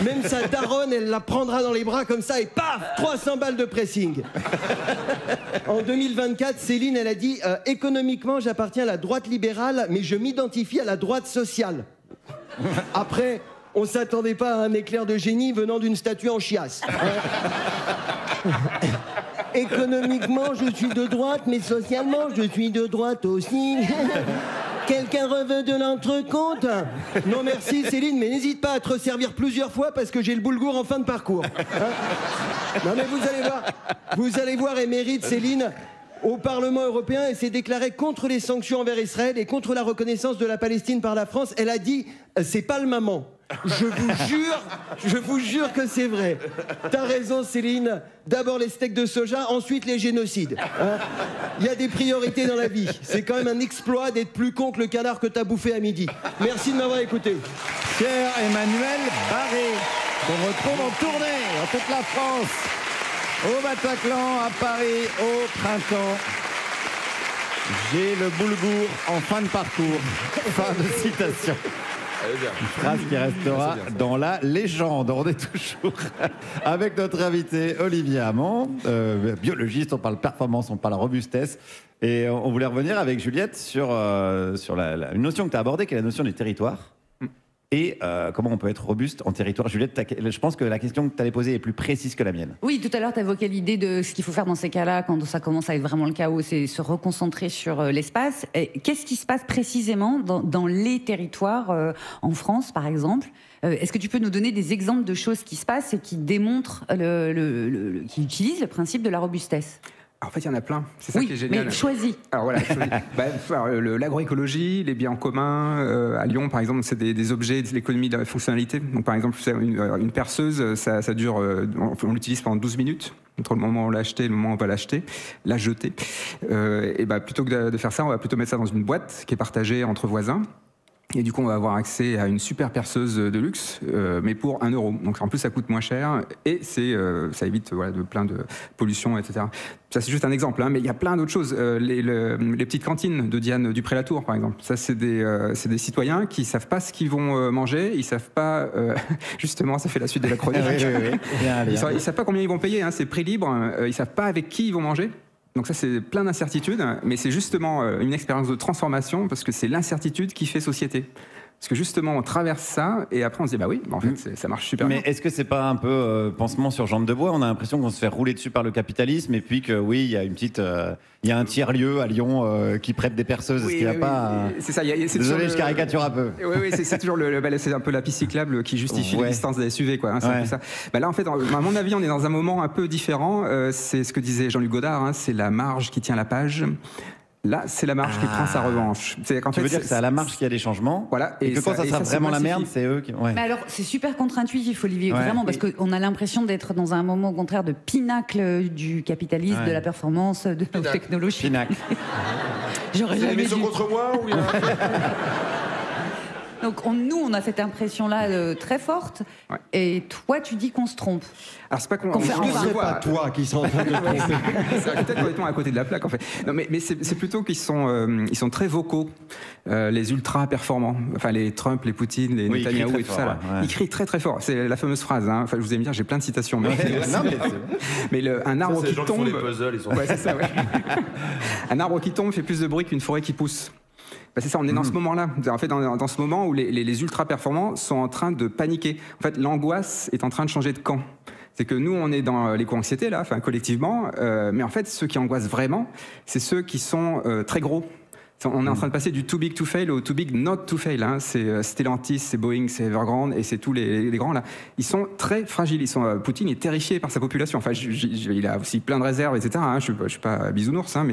Même sa daronne, elle la prendra dans les bras comme ça et paf, 300 balles de pressing. En 2024, Céline, elle a dit « Économiquement, j'appartiens à la droite libérale, mais je m'identifie à la droite sociale. » Après, on s'attendait pas à un éclair de génie venant d'une statue en chiasse. Économiquement, je suis de droite, mais socialement, je suis de droite aussi. Quelqu'un reveut de l'entrecote? Non merci Céline, mais n'hésite pas à te resservir plusieurs fois parce que j'ai le boulgour en fin de parcours. Hein? Non mais vous allez voir, elle mérite Céline. Au Parlement européen, elle s'est déclarée contre les sanctions envers Israël et contre la reconnaissance de la Palestine par la France. Elle a dit « c'est pas le maman ». Je vous jure que c'est vrai. T'as raison Céline, d'abord les steaks de soja, ensuite les génocides. Hein, y a des priorités dans la vie. C'est quand même un exploit d'être plus con que le canard que t'as bouffé à midi. Merci de m'avoir écouté. Pierre-Emmanuel Barré, qu'on retrouve en tournée dans toute la France, au Bataclan, à Paris, au printemps. J'ai le boulgour en fin de parcours. Fin de citation. Une phrase qui restera dans la légende. On est toujours avec notre invité Olivier Hamon, biologiste, on parle performance, on parle robustesse. Et on voulait revenir avec Juliette sur une notion que tu as abordée, qui est la notion du territoire. Et comment on peut être robuste en territoire. Juliette, je pense que la question que tu allais poser est plus précise que la mienne. Oui, tout à l'heure, tu évoqué l'idée de ce qu'il faut faire dans ces cas-là, quand ça commence à être vraiment le chaos, c'est se reconcentrer sur l'espace. Qu'est-ce qui se passe précisément dans les territoires, en France, par exemple? Est-ce que tu peux nous donner des exemples de choses qui se passent et qui démontrent, qui utilisent le principe de la robustesse? En fait, il y en a plein. C'est ça qui est génial. Mais choisis. Alors voilà, l'agroécologie, les biens en commun. À Lyon, par exemple, c'est des objets de l'économie de la fonctionnalité. Donc, par exemple, une perceuse, ça dure, on l'utilise pendant 12 minutes. Entre le moment où on l'a acheté et le moment où on va l'acheter, la jeter. Et plutôt que de faire ça, on va plutôt mettre ça dans une boîte qui est partagée entre voisins. Et du coup, on va avoir accès à une super perceuse de luxe, mais pour 1 €. Donc en plus, ça coûte moins cher et ça évite de plein de pollution, etc. Ça, c'est juste un exemple, hein, mais il y a plein d'autres choses. Les petites cantines de Diane Dupré-Latour, par exemple. Ça, c'est des citoyens qui ne savent pas ce qu'ils vont manger. Ils ne savent pas... justement, ça fait la suite de la chronique. Ils ne savent pas combien ils vont payer. Hein, c'est prix libre. Ils ne savent pas avec qui ils vont manger. Donc ça, c'est plein d'incertitudes, mais c'est justement une expérience de transformation parce que c'est l'incertitude qui fait société. Parce que justement, on traverse ça et après on se dit, bah oui, en fait, ça marche super bien. Mais est-ce que c'est pas un peu pansement sur jambe de bois? On a l'impression qu'on se fait rouler dessus par le capitalisme et puis que oui, il y a il y a un tiers-lieu à Lyon qui prête des perceuses. Est-ce qu'il n'y a pas... C'est ça. Désolé, je caricature un peu. Oui, c'est toujours c'est un peu la piste cyclable qui justifie l'existence des SUV, quoi. Hein, c'est un peu ça. Bah là, en fait, à mon avis, on est dans un moment un peu différent. C'est ce que disait Jean-Luc Godard, hein, c'est la marge qui tient la page. Là, c'est la marge qui prend sa revanche. Tu veux dire que c'est à la marge qu'il y a des changements, voilà, et que quand ça sera vraiment la merde, c'est eux qui... Ouais. Mais alors, c'est super contre-intuitif, Olivier, vraiment, parce qu'on a l'impression d'être dans un moment, au contraire, de pinacle du capitalisme, de la performance, de la technologie. Pinacle. J'aurais jamais dit. Contre moi ou Donc nous, on a cette impression-là très forte, et toi, tu dis qu'on se trompe. Alors c'est pas qu'on c'est pas toi qui sont en train de tromper. C'est peut-être complètement à côté de la plaque en fait. Non, mais c'est plutôt qu'ils sont très vocaux, les ultra performants. Enfin les Trump, les Poutine, les Netanyahou et tout ça. Là. Ouais. Ils crient très très fort. C'est la fameuse phrase. Hein. Enfin, je vous aime dire, j'ai plein de citations. Mais un arbre qui tombe. Les puzzles, ils sont... c'est ça. Ouais. Un arbre qui tombe fait plus de bruit qu'une forêt qui pousse. Ben c'est ça, on est dans ce moment-là. En fait, dans ce moment où les ultra-performants sont en train de paniquer. En fait, l'angoisse est en train de changer de camp. C'est que nous, on est dans l'éco-anxiété, là, enfin, collectivement. Mais en fait, ceux qui angoissent vraiment, c'est ceux qui sont très gros. On est en train de passer du too big to fail au too big not to fail. Hein. C'est Stellantis, c'est Boeing, c'est Evergrande et c'est tous les grands là. Ils sont très fragiles. Poutine est terrifié par sa population. Enfin, il a aussi plein de réserves, etc. Hein. Je suis pas bisounours, hein,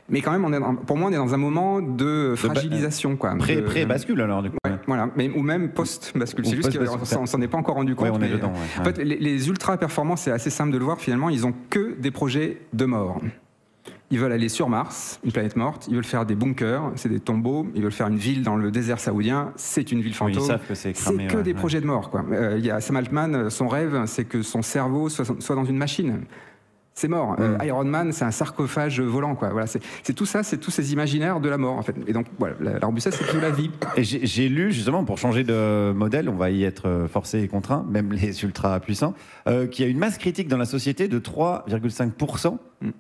mais quand même, pour moi, on est dans un moment de fragilisation, quoi. Pré-bascule alors, du coup. Ouais, voilà, ou même post-bascule. C'est juste qu'on s'en est pas encore rendu compte. Ouais, on est dedans, en fait, les ultra performants, c'est assez simple de le voir. Finalement, ils ont que des projets de mort. Ils veulent aller sur Mars, une planète morte. Ils veulent faire des bunkers, c'est des tombeaux. Ils veulent faire une ville dans le désert saoudien, c'est une ville fantôme. Ils savent que c'est cramé. C'est que des projets de mort, quoi. Il y a Sam Altman, son rêve, c'est que son cerveau soit dans une machine. C'est mort. Iron Man, c'est un sarcophage volant, quoi. Voilà, c'est tout ça, c'est tous ces imaginaires de la mort, en fait. Et donc, voilà, la robustesse, c'est toute la vie. Et j'ai lu, justement, pour changer de modèle, on va y être forcé et contraint, même les ultra puissants, qu'il y a une masse critique dans la société de 3,5%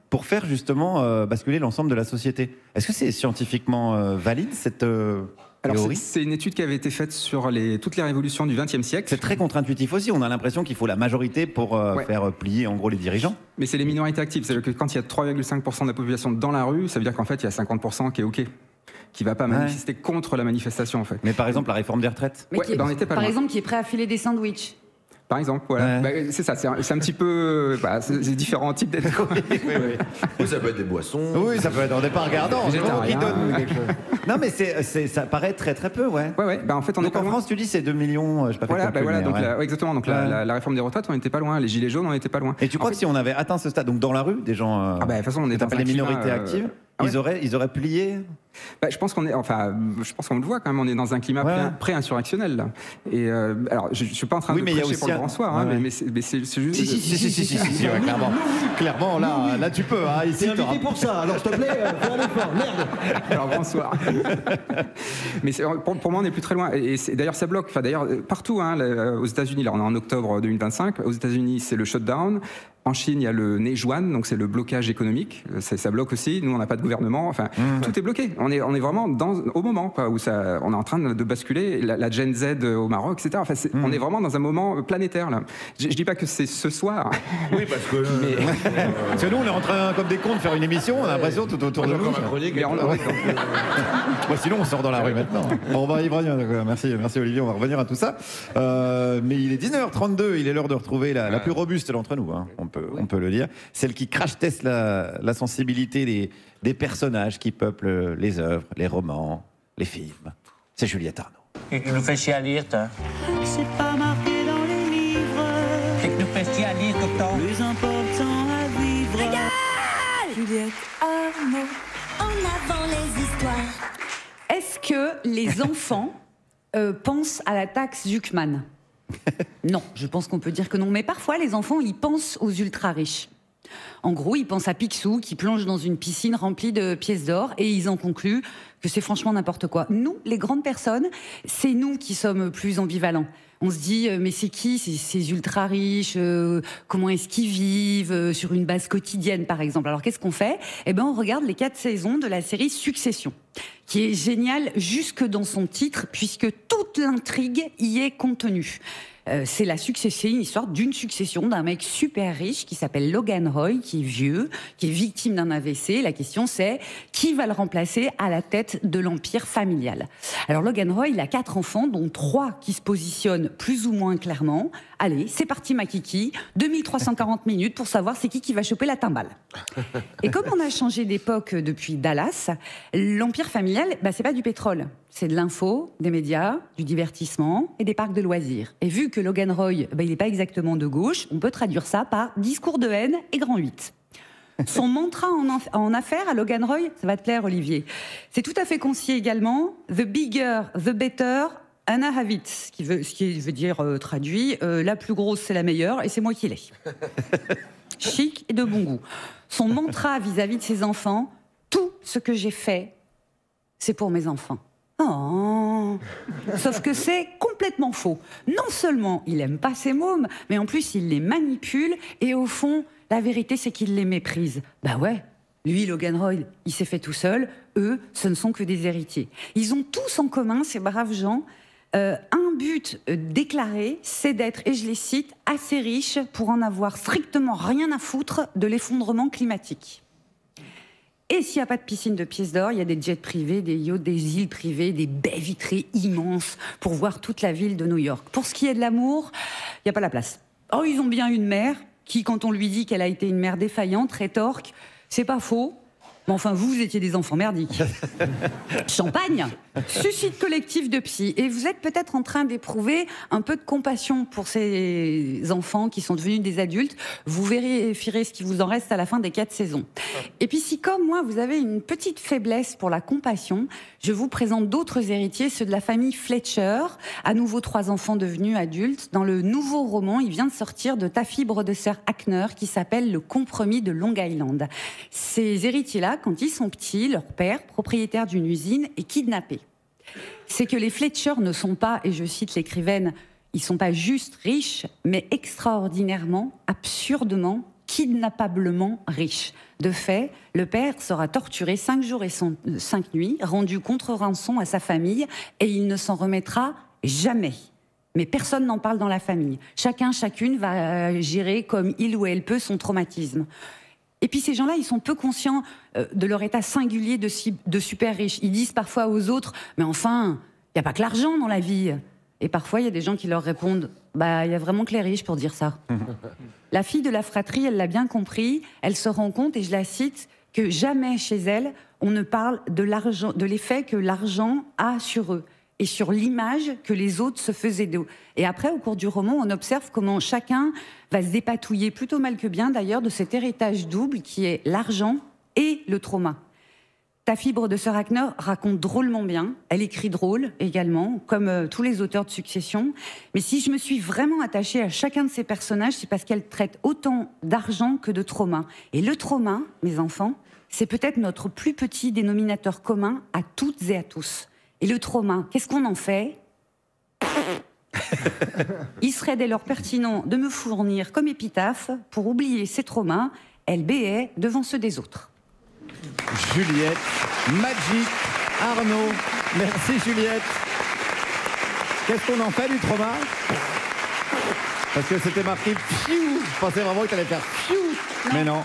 pour faire, justement, basculer l'ensemble de la société. Est-ce que c'est scientifiquement valide, cette... Alors c'est une étude qui avait été faite sur toutes les révolutions du XXe siècle. C'est très contre-intuitif aussi. On a l'impression qu'il faut la majorité pour faire plier en gros les dirigeants. Mais c'est les minorités actives. C'est-à-dire que quand il y a 3,5% de la population dans la rue, ça veut dire qu'en fait il y a 50% qui est OK, qui va pas manifester contre la manifestation en fait. Mais par exemple la réforme des retraites. Par exemple qui est prêt à filer des sandwichs. Par exemple, voilà. Ouais. C'est ça, c'est un petit peu... c'est différents types d'aides. Oui, ça peut être des boissons. Oui, ça peut être en départ regardant. Qui donne quelque chose. Non, mais ça paraît très très peu, ouais. Ouais. En fait, donc en France, tu dis c'est 2 millions, je sais pas voilà, donc exactement. Donc la réforme des retraites, on n'était pas loin. Les gilets jaunes, on n'était pas loin. Et tu crois que si on avait atteint ce stade, donc dans la rue, des gens... de toute façon, on est dans les minorités actives. Ils auraient plié. Je pense qu'on le voit quand même. On est dans un climat pré-insurrectionnel. Là. Et alors, je suis pas en train de prêcher pour le grand soir, mais c'est juste. Si, clairement, là, tu peux. Hein, ici, t'es invité pour ça. Alors, s'il te plaît, fais un effort. Merde. Alors, grand soir. Mais pour moi, on n'est plus très loin. Et d'ailleurs, ça bloque. Enfin, d'ailleurs, partout. Hein, aux États-Unis, là, on est en octobre 2025. Aux États-Unis, c'est le shutdown. En Chine, il y a le Nejuan, donc c'est le blocage économique. Ça bloque aussi. Nous, on n'a pas de gouvernement. Enfin, tout est bloqué. On est vraiment au moment où on est en train de basculer. La Gen Z au Maroc, etc. Enfin, on est vraiment dans un moment planétaire là. Je dis pas que c'est ce soir. Oui, parce que. Parce que nous, on est en train, comme des cons, de faire une émission. On a l'impression tout autour de nous. Sinon, on sort dans la rue maintenant. On va y revenir. Merci Olivier. On va revenir à tout ça. Mais il est 19h32. Il est l'heure de retrouver la plus robuste d'entre nous. Hein. On peut le dire. Celle qui crash teste la sensibilité des personnages qui peuplent les œuvres, les romans, les films. C'est Juliette Arnaud. Qu'est-ce qui nous fait chier à lire, toi? C'est pas marqué dans les livres. Qu'est-ce qui nous fait chier à lire tout le temps? Plus important à vivre. Regarde Juliette Arnaud. En avant les histoires. Est-ce que les enfants pensent à la taxe Zuckman? Non, je pense qu'on peut dire que non. Mais parfois, les enfants, ils pensent aux ultra-riches. En gros, ils pensent à Picsou qui plonge dans une piscine remplie de pièces d'or et ils en concluent que c'est franchement n'importe quoi. Nous, les grandes personnes, c'est nous qui sommes plus ambivalents. On se dit, mais c'est qui ces ultra-riches? Comment est-ce qu'ils vivent sur une base quotidienne, par exemple? Alors, qu'est-ce qu'on fait? On regarde les 4 saisons de la série Succession, qui est géniale jusque dans son titre, puisque toute l'intrigue y est contenue. C'est la succession, une histoire d'une succession d'un mec super riche qui s'appelle Logan Roy, qui est vieux, qui est victime d'un AVC. La question c'est, qui va le remplacer à la tête de l'empire familial? Alors Logan Roy, il a 4 enfants, dont 3 qui se positionnent plus ou moins clairement. Allez, c'est parti ma kiki, 2340 minutes pour savoir c'est qui va choper la timbale. Et comme on a changé d'époque depuis Dallas, l'empire familial, c'est pas du pétrole. C'est de l'info, des médias, du divertissement et des parcs de loisirs. Et vu que Logan Roy, il n'est pas exactement de gauche, on peut traduire ça par discours de haine et grand 8. Son mantra en affaires à Logan Roy, ça va te plaire Olivier, c'est tout à fait concis également, « The bigger, the better, and I have it », ce qui veut dire, traduit, la plus grosse c'est la meilleure et c'est moi qui l'ai. Chic et de bon goût. Son mantra vis-à-vis de ses enfants, tout ce que j'ai fait, c'est pour mes enfants. Oh. Sauf que c'est complètement faux. Non seulement il aime pas ses mômes, mais en plus il les manipule et au fond, la vérité c'est qu'il les méprise. Bah ouais, lui Logan Roy, il s'est fait tout seul, eux, ce ne sont que des héritiers. Ils ont tous en commun, ces braves gens, un but déclaré, c'est d'être, et je les cite, assez riches pour en avoir strictement rien à foutre de l'effondrement climatique. Et s'il n'y a pas de piscine de pièces d'or, il y a des jets privés, des yachts, des îles privées, des baies vitrées immenses pour voir toute la ville de New York. Pour ce qui est de l'amour, il n'y a pas la place. Oh, ils ont bien une mère qui, quand on lui dit qu'elle a été une mère défaillante, rétorque « c'est pas faux ». Mais enfin, vous étiez des enfants merdiques. Champagne, suicide collectif de psy. Et vous êtes peut-être en train d'éprouver un peu de compassion pour ces enfants qui sont devenus des adultes. Vous vérifierez ce qui vous en reste à la fin des 4 saisons. Et puis si, comme moi, vous avez une petite faiblesse pour la compassion, je vous présente d'autres héritiers, ceux de la famille Fletcher. À nouveau 3 enfants devenus adultes. Dans le nouveau roman, il vient de sortir de Taffy Brodesser Hackner qui s'appelle Le compromis de Long Island. Ces héritiers-là, quand ils sont petits, leur père, propriétaire d'une usine, est kidnappé. C'est que les Fletcher ne sont pas, et je cite l'écrivaine, ils sont pas juste riches, mais extraordinairement, absurdement, kidnappablement riches. De fait, le père sera torturé 5 jours et 5 nuits, rendu contre rançon à sa famille, et il ne s'en remettra jamais. Mais personne n'en parle dans la famille. Chacune va gérer comme il ou elle peut son traumatisme. Et puis ces gens-là, ils sont peu conscients de leur état singulier de super riches. Ils disent parfois aux autres, mais enfin, il n'y a pas que l'argent dans la vie. Et parfois, il y a des gens qui leur répondent, il y a vraiment que les riches pour dire ça. La fille de la fratrie, elle l'a bien compris, elle se rend compte, et je la cite, que jamais chez elle, on ne parle de l'argent, de l'effet que l'argent a sur eux et sur l'image que les autres se faisaient d'eux. Et après, au cours du roman, on observe comment chacun va se dépatouiller, plutôt mal que bien d'ailleurs, de cet héritage double qui est l'argent et le trauma. Ta fibre de Sir Hackner raconte drôlement bien. Elle écrit drôle également, comme tous les auteurs de Succession. Mais si je me suis vraiment attachée à chacun de ces personnages, c'est parce qu'elle traite autant d'argent que de trauma. Et le trauma, mes enfants, c'est peut-être notre plus petit dénominateur commun à toutes et à tous. Et le trauma, qu'est-ce qu'on en fait ? Il serait dès lors pertinent de me fournir comme épitaphe, pour oublier ces traumas, elle béait devant ceux des autres. Juliette, Magic, Arnaud. Merci Juliette. Qu'est-ce qu'on en fait du trauma ? Parce que c'était marqué fiou. Je pensais vraiment que tu allais faire fiou. Mais non,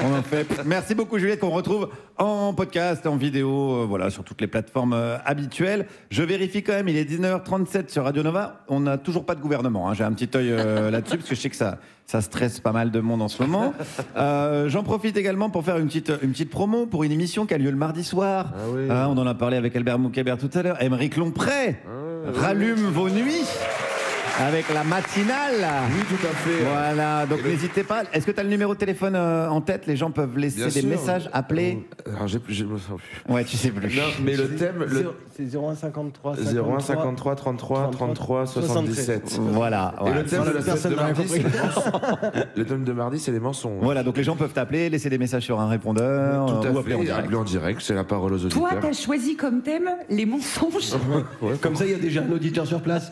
on en fait. Merci beaucoup Juliette, qu'on retrouve en podcast, en vidéo, voilà, sur toutes les plateformes habituelles. Je vérifie quand même, il est 19h37 sur Radio Nova. On n'a toujours pas de gouvernement, hein. J'ai un petit œil là-dessus, parce que je sais que ça stresse pas mal de monde en ce moment. J'en profite également pour faire une petite promo pour une émission qui a lieu le mardi soir. Ah oui. On en a parlé avec Albert Moukébert tout à l'heure. Aymeric Lompré rallume vos nuits. Avec la matinale. Oui, tout à fait. Voilà, donc n'hésitez pas. Est-ce que tu as le numéro de téléphone en tête ? Les gens peuvent laisser des messages, appeler. Alors, je me sens plus. Ouais, tu sais plus. Non, mais le thème... C'est 0153 0153 33 33 77. Voilà. Et le thème de mardi, c'est les mensonges. Le thème de mardi, c'est les mensonges. Voilà, donc les gens peuvent t'appeler, laisser des messages sur un répondeur. Tout à ou fait, appeler en direct, c'est la parole aux auditeurs. Toi, t'as choisi comme thème les mensonges. Comme ça, il y a déjà un auditeur sur place.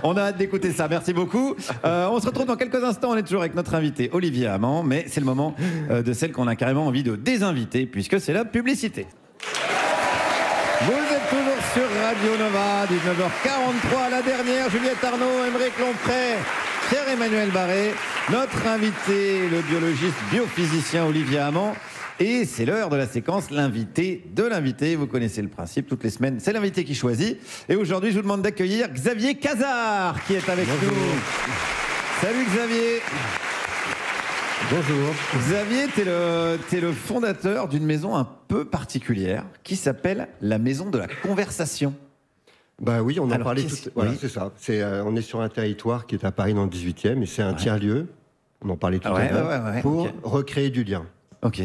On a hâte d'écouter ça, merci beaucoup. On se retrouve dans quelques instants, on est toujours avec notre invité Olivier Amand, mais c'est le moment de celle qu'on a carrément envie de désinviter, puisque c'est la publicité. Vous êtes toujours sur Radio Nova, 19h43, la dernière, Juliette Arnaud, Aymeric Lompré, Pierre-Emmanuel Barré, notre invité, le biologiste biophysicien Olivier Amand. Et c'est l'heure de la séquence, l'invité de l'invité. Vous connaissez le principe, toutes les semaines, c'est l'invité qui choisit. Et aujourd'hui, je vous demande d'accueillir Xavier Cazard, qui est avec nous. Salut Xavier. Bonjour. Xavier, t'es le fondateur d'une maison un peu particulière qui s'appelle la Maison de la Conversation. Bah oui, on en parlait tout. Voilà, oui. c'est ça. On est sur un territoire qui est à Paris dans le 18e, et c'est un tiers-lieu. On en parlait tout à l'heure pour recréer du lien. Ok.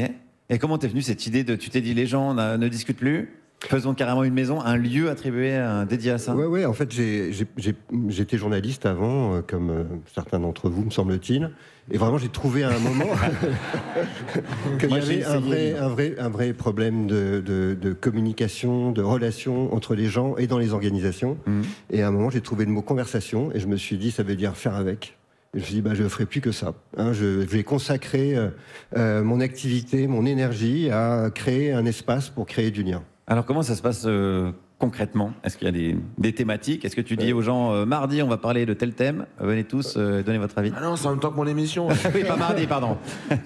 Et comment t'es venue cette idée de, tu t'es dit les gens ne discutent plus, faisons carrément une maison, un lieu attribué, dédié à ça. Ouais. En fait, j'étais journaliste avant, comme certains d'entre vous, me semble-t-il. Et vraiment, j'ai trouvé à un moment qu'il y avait un vrai problème de communication, de relation entre les gens et dans les organisations. Et à un moment, j'ai trouvé le mot conversation et je me suis dit, ça veut dire faire avec. Et je me suis dit, je ne ferai plus que ça. Je vais consacrer mon activité, mon énergie à créer un espace pour créer du lien. Alors comment ça se passe concrètement ? Est-ce qu'il y a des thématiques ? Est-ce que tu dis aux gens, mardi, on va parler de tel thème, venez tous, donnez votre avis ? Ah non, c'est en même temps que mon émission. Oui, pas mardi, pardon.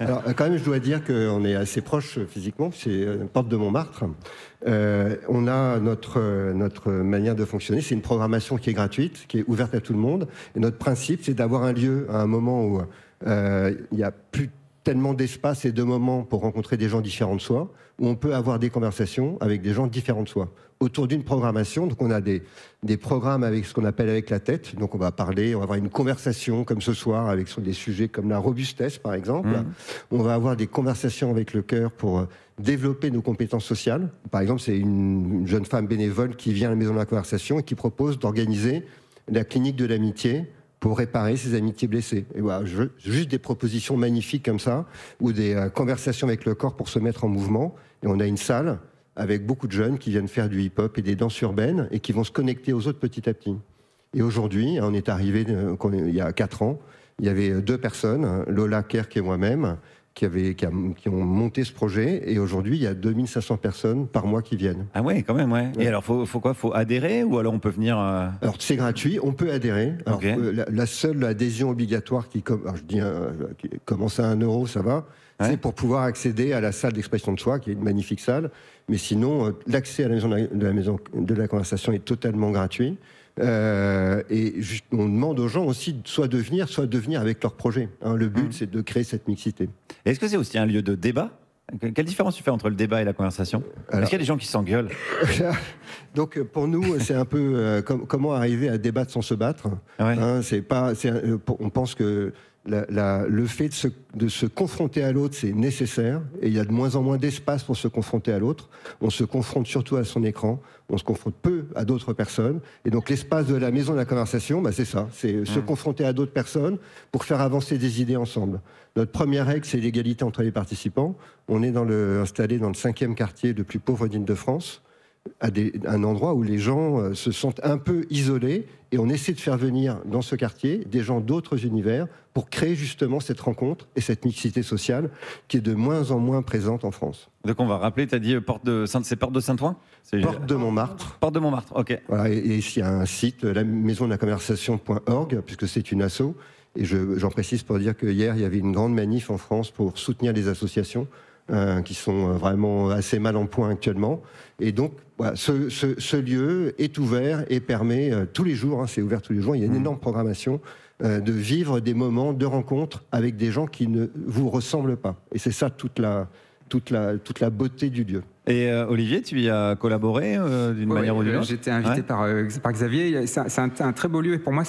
Alors quand même, je dois dire qu'on est assez proche physiquement, c'est Porte de Montmartre. On a notre manière de fonctionner, c'est une programmation qui est gratuite, qui est ouverte à tout le monde. Et notre principe, c'est d'avoir un lieu à un moment où il n'y a plus tellement d'espace et de moments pour rencontrer des gens différents de soi, où on peut avoir des conversations avec des gens différents de soi, autour d'une programmation. Donc on a des programmes avec ce qu'on appelle avec la tête. Donc on va avoir une conversation comme ce soir avec sur des sujets comme la robustesse par exemple. On va avoir des conversations avec le cœur pour développer nos compétences sociales. Par exemple, c'est une jeune femme bénévole qui vient à la Maison de la Conversation et qui propose d'organiser la clinique de l'amitié pour réparer ses amitiés blessées. Et voilà, juste des propositions magnifiques comme ça, ou des conversations avec le corps pour se mettre en mouvement. Et on a une salle avec beaucoup de jeunes qui viennent faire du hip-hop et des danses urbaines et qui vont se connecter aux autres petit à petit. Et aujourd'hui, on est arrivé, il y a 4 ans, il y avait 2 personnes, Lola Kerk et moi-même, qui ont monté ce projet, et aujourd'hui il y a 2500 personnes par mois qui viennent. Ah ouais, quand même, ouais. Et alors faut quoi ? Faut adhérer ou alors on peut venir Alors c'est gratuit, on peut adhérer. Alors, la seule adhésion obligatoire qui commence à 1 €, ça va. Ouais. C'est pour pouvoir accéder à la salle d'expression de soi, qui est une magnifique salle. Mais sinon, l'accès à la maison de la conversation est totalement gratuit. Et on demande aux gens aussi soit de venir avec leur projet. Le but, c'est de créer cette mixité. Est-ce que c'est aussi un lieu de débat ? Quelle différence tu fais entre le débat et la conversation ? Est-ce qu'il y a des gens qui s'engueulent ? Donc pour nous, c'est un peu comment arriver à débattre sans se battre. On pense que le fait de se confronter à l'autre, c'est nécessaire, et il y a de moins en moins d'espace pour se confronter à l'autre. On se confronte surtout à son écran, on se confronte peu à d'autres personnes, et donc l'espace de la maison de la conversation, c'est ça, c'est se confronter à d'autres personnes pour faire avancer des idées ensemble. Notre première règle, c'est l'égalité entre les participants. On est installé dans le 5e quartier le plus pauvre d'Île-de-France, à un endroit où les gens se sentent un peu isolés, et on essaie de faire venir dans ce quartier des gens d'autres univers pour créer justement cette rencontre et cette mixité sociale qui est de moins en moins présente en France. Donc on va rappeler, tu as dit c'est porte de Saint-Ouen ? Porte de Montmartre. Porte de Montmartre, ok. Voilà, et il y a un site, la maison de la conversation.org, puisque c'est une asso, et j'en précise pour dire que hier il y avait une grande manif en France pour soutenir les associations qui sont vraiment assez mal en point actuellement. Et donc, voilà, ce lieu est ouvert et permet tous les jours, c'est ouvert tous les jours, il y a une énorme programmation de vivre des moments de rencontre avec des gens qui ne vous ressemblent pas. Et c'est ça toute la beauté du lieu. Et Olivier, tu y as collaboré d'une manière ou d'une autre ? J'ai été invité par Xavier. C'est un très beau lieu. Et pour moi,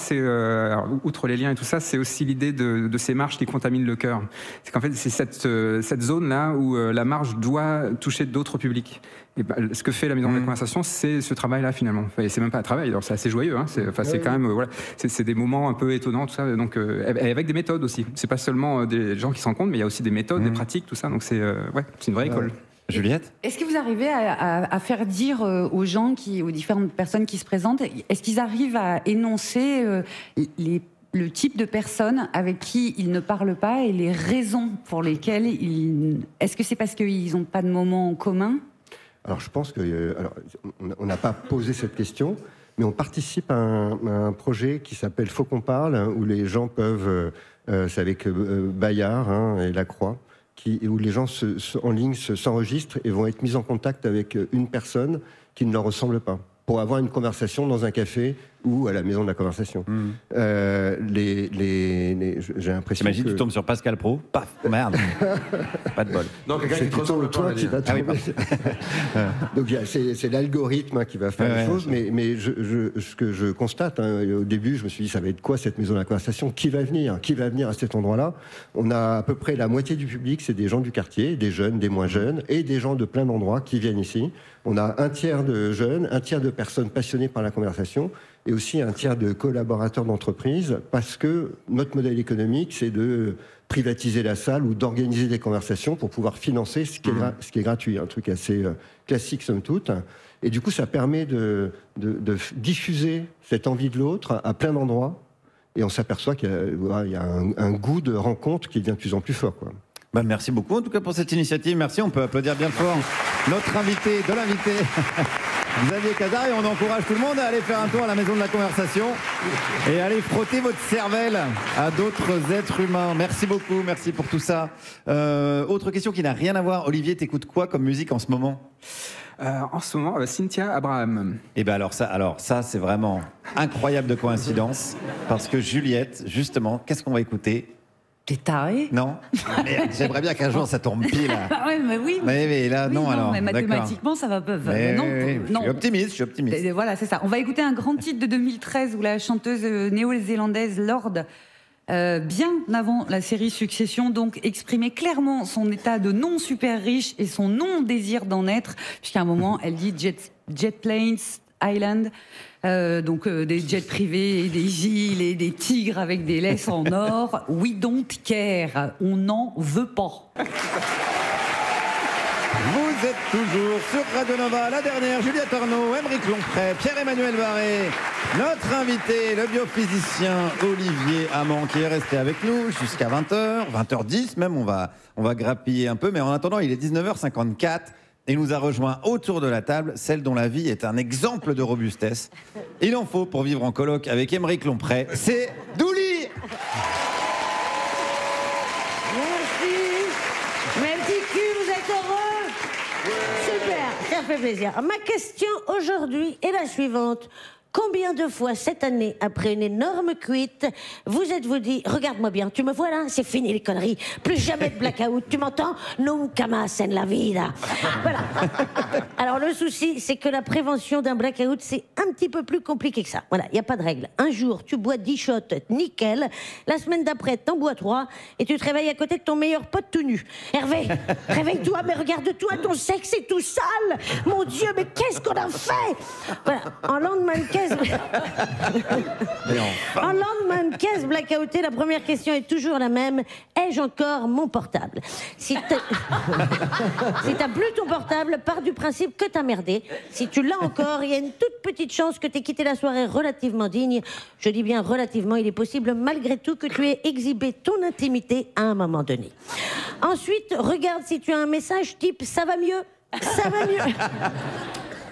outre les liens et tout ça, c'est aussi l'idée de ces marches qui contaminent le cœur. C'est qu'en fait, c'est cette zone-là où la marche doit toucher d'autres publics. Et ce que fait la Maison de la Conversation, c'est ce travail-là, finalement. Et c'est même pas un travail, alors c'est assez joyeux. C'est quand même, voilà, c'est des moments un peu étonnants, tout ça. Donc, avec des méthodes aussi. C'est pas seulement des gens qui se rencontrent, mais il y a aussi des méthodes, des pratiques, tout ça. Donc, c'est une vraie école. Juliette ? Est-ce que vous arrivez à faire dire aux gens, aux différentes personnes qui se présentent, est-ce qu'ils arrivent à énoncer le type de personnes avec qui ils ne parlent pas et les raisons pour lesquelles Est-ce que c'est parce qu'ils n'ont pas de moments en commun ? Alors je pense que... on n'a pas posé cette question, mais on participe à un projet qui s'appelle Faut qu'on parle, où les gens peuvent... c'est avec Bayard et Lacroix, où les gens en ligne s'enregistrent et vont être mis en contact avec une personne qui ne leur ressemble pas, pour avoir une conversation dans un café ou à la maison de la conversation. J'ai l'impression T'imagines, tu tombes sur Pascal Praud, paf, merde, pas de bol. Non, quelqu'un qui te ressemble toi qui va tomber. Donc c'est l'algorithme qui va faire les choses, mais ce que je constate, au début, je me suis dit, ça va être quoi cette maison de la conversation ? Qui va venir à cet endroit-là ? On a à peu près la moitié du public, c'est des gens du quartier, des jeunes, des moins jeunes, et des gens de plein d'endroits qui viennent ici. On a un tiers de jeunes, un tiers de personnes passionnées par la conversation, et aussi un tiers de collaborateurs d'entreprise, parce que notre modèle économique, c'est de privatiser la salle ou d'organiser des conversations pour pouvoir financer ce qui est gratuit, un truc assez classique somme toute. Et du coup, ça permet de diffuser cette envie de l'autre à plein d'endroits, et on s'aperçoit qu'il y a un goût de rencontre qui devient de plus en plus fort, quoi. Merci beaucoup en tout cas pour cette initiative. Merci, on peut applaudir bien fort notre invité de l'invité, Xavier Casar, et on encourage tout le monde à aller faire un tour à la Maison de la Conversation et aller frotter votre cervelle à d'autres êtres humains. Merci beaucoup, merci pour tout ça. Autre question qui n'a rien à voir. Olivier, t'écoutes quoi comme musique en ce moment ? En ce moment, Cynthia Abraham. Et bien alors ça c'est vraiment incroyable de coïncidence, parce que Juliette, justement, qu'est-ce qu'on va écouter ? T'es taré ? Non. J'aimerais bien qu'un jour ça tombe pile. Ouais, mais oui. Mais là, oui, non, alors. Mais mathématiquement, ça va pas. Non. Je suis optimiste. Voilà, c'est ça. On va écouter un grand titre de 2013 où la chanteuse néo-zélandaise Lorde, bien avant la série Succession, donc exprimait clairement son état de non super riche et son non-désir d'en être, puisqu'à un moment, elle dit Jet Planes Island. Donc des jets privés, et des îles et des tigres avec des laisses en or. We don't care, on n'en veut pas. Vous êtes toujours sur Radio Nova, la dernière, Juliette Arnaud, Aymeric Lomprey, Pierre-Emmanuel Barré, notre invité, le biophysicien Olivier Amand, qui est resté avec nous jusqu'à 20h, 20h10 même, on va grappiller un peu, mais en attendant, il est 19h54. Et nous a rejoint autour de la table celle dont la vie est un exemple de robustesse. Il en faut pour vivre en coloc avec Aymeric Lomprey. C'est Douli. Merci. Mes petits culs, vous êtes heureux ? Super, ça fait plaisir. Ma question aujourd'hui est la suivante. Combien de fois cette année, après une énorme cuite, vous êtes-vous dit, regarde-moi bien, tu me vois là, c'est fini les conneries, plus jamais de blackout, tu m'entends? Nunca más en la vida. Voilà. Alors le souci, c'est que la prévention d'un blackout, c'est un petit peu plus compliqué que ça. Voilà, il n'y a pas de règle. Un jour, tu bois 10 shots, nickel. La semaine d'après, t'en bois 3 et tu te réveilles à côté de ton meilleur pote tout nu. Hervé, réveille-toi, mais regarde-toi, ton sexe est tout sale. Mon Dieu, mais qu'est-ce qu'on a fait? Voilà, en lendemain de caisse... En lendemain de caisse blackouté, la première question est toujours la même. Ai-je encore mon portable? Si t'as plus ton portable, pars du principe que t'as merdé. Si tu l'as encore, il y a une toute petite chance que t'aies quitté la soirée relativement digne. Je dis bien relativement, il est possible malgré tout que tu aies exhibé ton intimité à un moment donné. Ensuite, regarde si tu as un message type « ça va mieux ». Ça va mieux.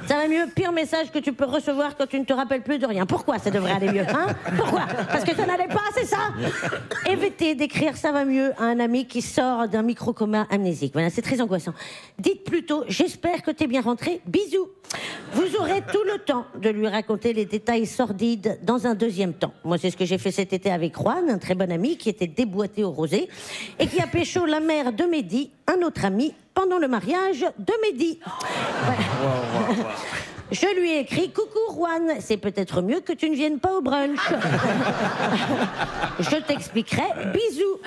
Ça va mieux, pire message que tu peux recevoir quand tu ne te rappelles plus de rien. Pourquoi ça devrait aller mieux, hein? Pourquoi? Parce que ça n'allait pas, c'est ça? Évitez d'écrire ça va mieux à un ami qui sort d'un micro-coma amnésique. Voilà, c'est très angoissant. Dites plutôt, j'espère que t'es bien rentré, bisous. Vous aurez tout le temps de lui raconter les détails sordides dans un deuxième temps. Moi, c'est ce que j'ai fait cet été avec Juan, un très bon ami qui était déboîté au rosé et qui a pécho la mère de Mehdi, un autre ami, pendant le mariage de Mehdi. Voilà. Je lui ai écrit « Coucou Juan, c'est peut-être mieux que tu ne viennes pas au brunch. » Je t'expliquerai. Bisous.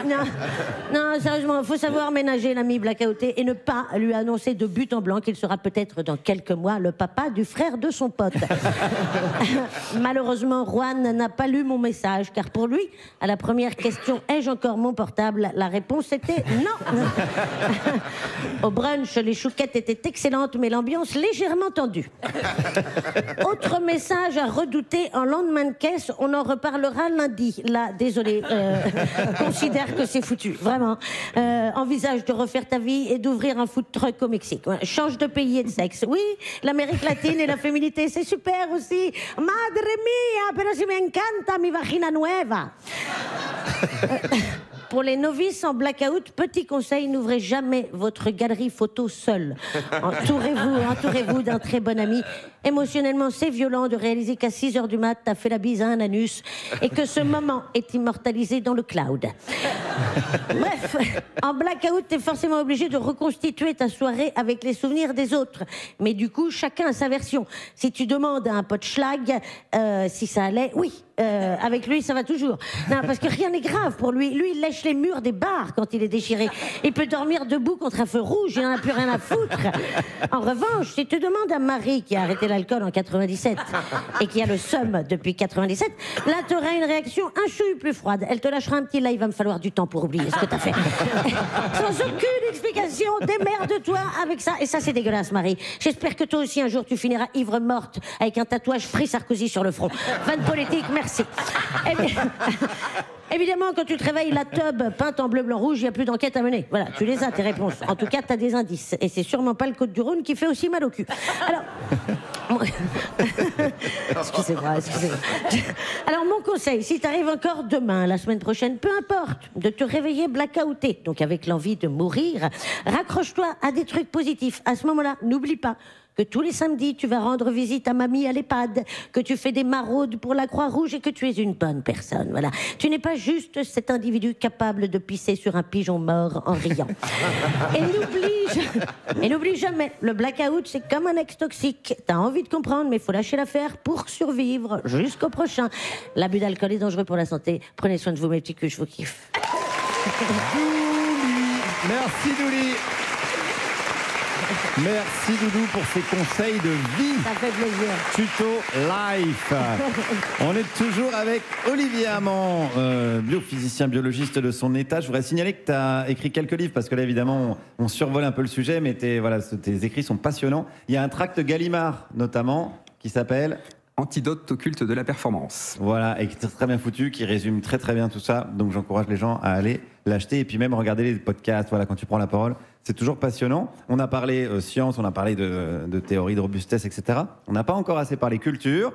Non, sérieusement, il faut savoir ménager l'ami blackouté et ne pas lui annoncer de but en blanc qu'il sera peut-être dans quelques mois le papa du frère de son pote. Malheureusement, Juan n'a pas lu mon message, car pour lui, à la première question « Ai-je encore mon portable ?», la réponse était « Non ». Au brunch, les chouquettes étaient excellentes, mais l'ambiance légèrement tendue. Autre message à redouter en lendemain de caisse, on en reparlera lundi. Là, désolé, considère que c'est foutu, vraiment. Envisage de refaire ta vie et d'ouvrir un food truck au Mexique. Ouais, change de pays et de sexe. Oui, l'Amérique latine et la féminité, c'est super aussi. Madre mia, pero si me encanta mi vagina nueva. Pour les novices en blackout, petit conseil, n'ouvrez jamais votre galerie photo seul. Entourez-vous d'un très bon ami. Émotionnellement, c'est violent de réaliser qu'à 6h du mat, t'as fait la bise à un anus et que ce moment est immortalisé dans le cloud. Bref, en blackout, t'es forcément obligé de reconstituer ta soirée avec les souvenirs des autres. Mais du coup, chacun a sa version. Si tu demandes à un pote schlag si ça allait, oui. Avec lui, ça va toujours. Non, parce que rien n'est grave pour lui. Lui, il lèche les murs des bars quand il est déchiré. Il peut dormir debout contre un feu rouge, il n'en a plus rien à foutre. En revanche, si tu demandes à Marie, qui a arrêté l'alcool en 97 et qui a le seum depuis 97, là, tu auras une réaction un chouille plus froide. Elle te lâchera un petit « là, il va me falloir du temps pour oublier ce que t'as fait ». Sans aucune explication, démerde-toi avec ça. Et ça, c'est dégueulasse, Marie. J'espère que toi aussi, un jour, tu finiras ivre morte avec un tatouage Free Sarkozy sur le front. Vanne politique, merci. Évidemment, quand tu te réveilles, la tub peinte en bleu, blanc, rouge, il n'y a plus d'enquête à mener. Voilà, tu les as, tes réponses. En tout cas, tu as des indices. Et c'est sûrement pas le Côte-du-Rhône qui fait aussi mal au cul. Alors... excusez-moi. Alors, mon conseil, si tu arrives encore demain, la semaine prochaine, peu importe, de te réveiller blackouté, donc avec l'envie de mourir, raccroche-toi à des trucs positifs. À ce moment-là, n'oublie pas que tous les samedis, tu vas rendre visite à mamie à l'EHPAD, que tu fais des maraudes pour la Croix-Rouge et que tu es une bonne personne. Voilà. Tu n'es pas juste cet individu capable de pisser sur un pigeon mort en riant. Et n'oublie jamais, le blackout, c'est comme un ex toxique. T'as envie de comprendre, mais il faut lâcher l'affaire pour survivre jusqu'au prochain. L'abus d'alcool est dangereux pour la santé. Prenez soin de vous, mes petits culs, je vous kiffe. Merci, Douli. Merci Doudou pour ces conseils de vie. Ça fait plaisir. Tuto Life. On est toujours avec Olivier Amand, biophysicien, biologiste de son état. Je voudrais signaler que tu as écrit quelques livres parce que là évidemment on survole un peu le sujet, mais tes écrits sont passionnants. Il y a un tract Gallimard notamment qui s'appelle Antidote occulte de la performance. Voilà, et qui est très bien foutu, qui résume très très bien tout ça. Donc j'encourage les gens à aller l'acheter et puis même regarder les podcasts. Voilà, quand tu prends la parole, c'est toujours passionnant. On a parlé science, on a parlé de théorie de robustesse, etc. On n'a pas encore assez parlé culture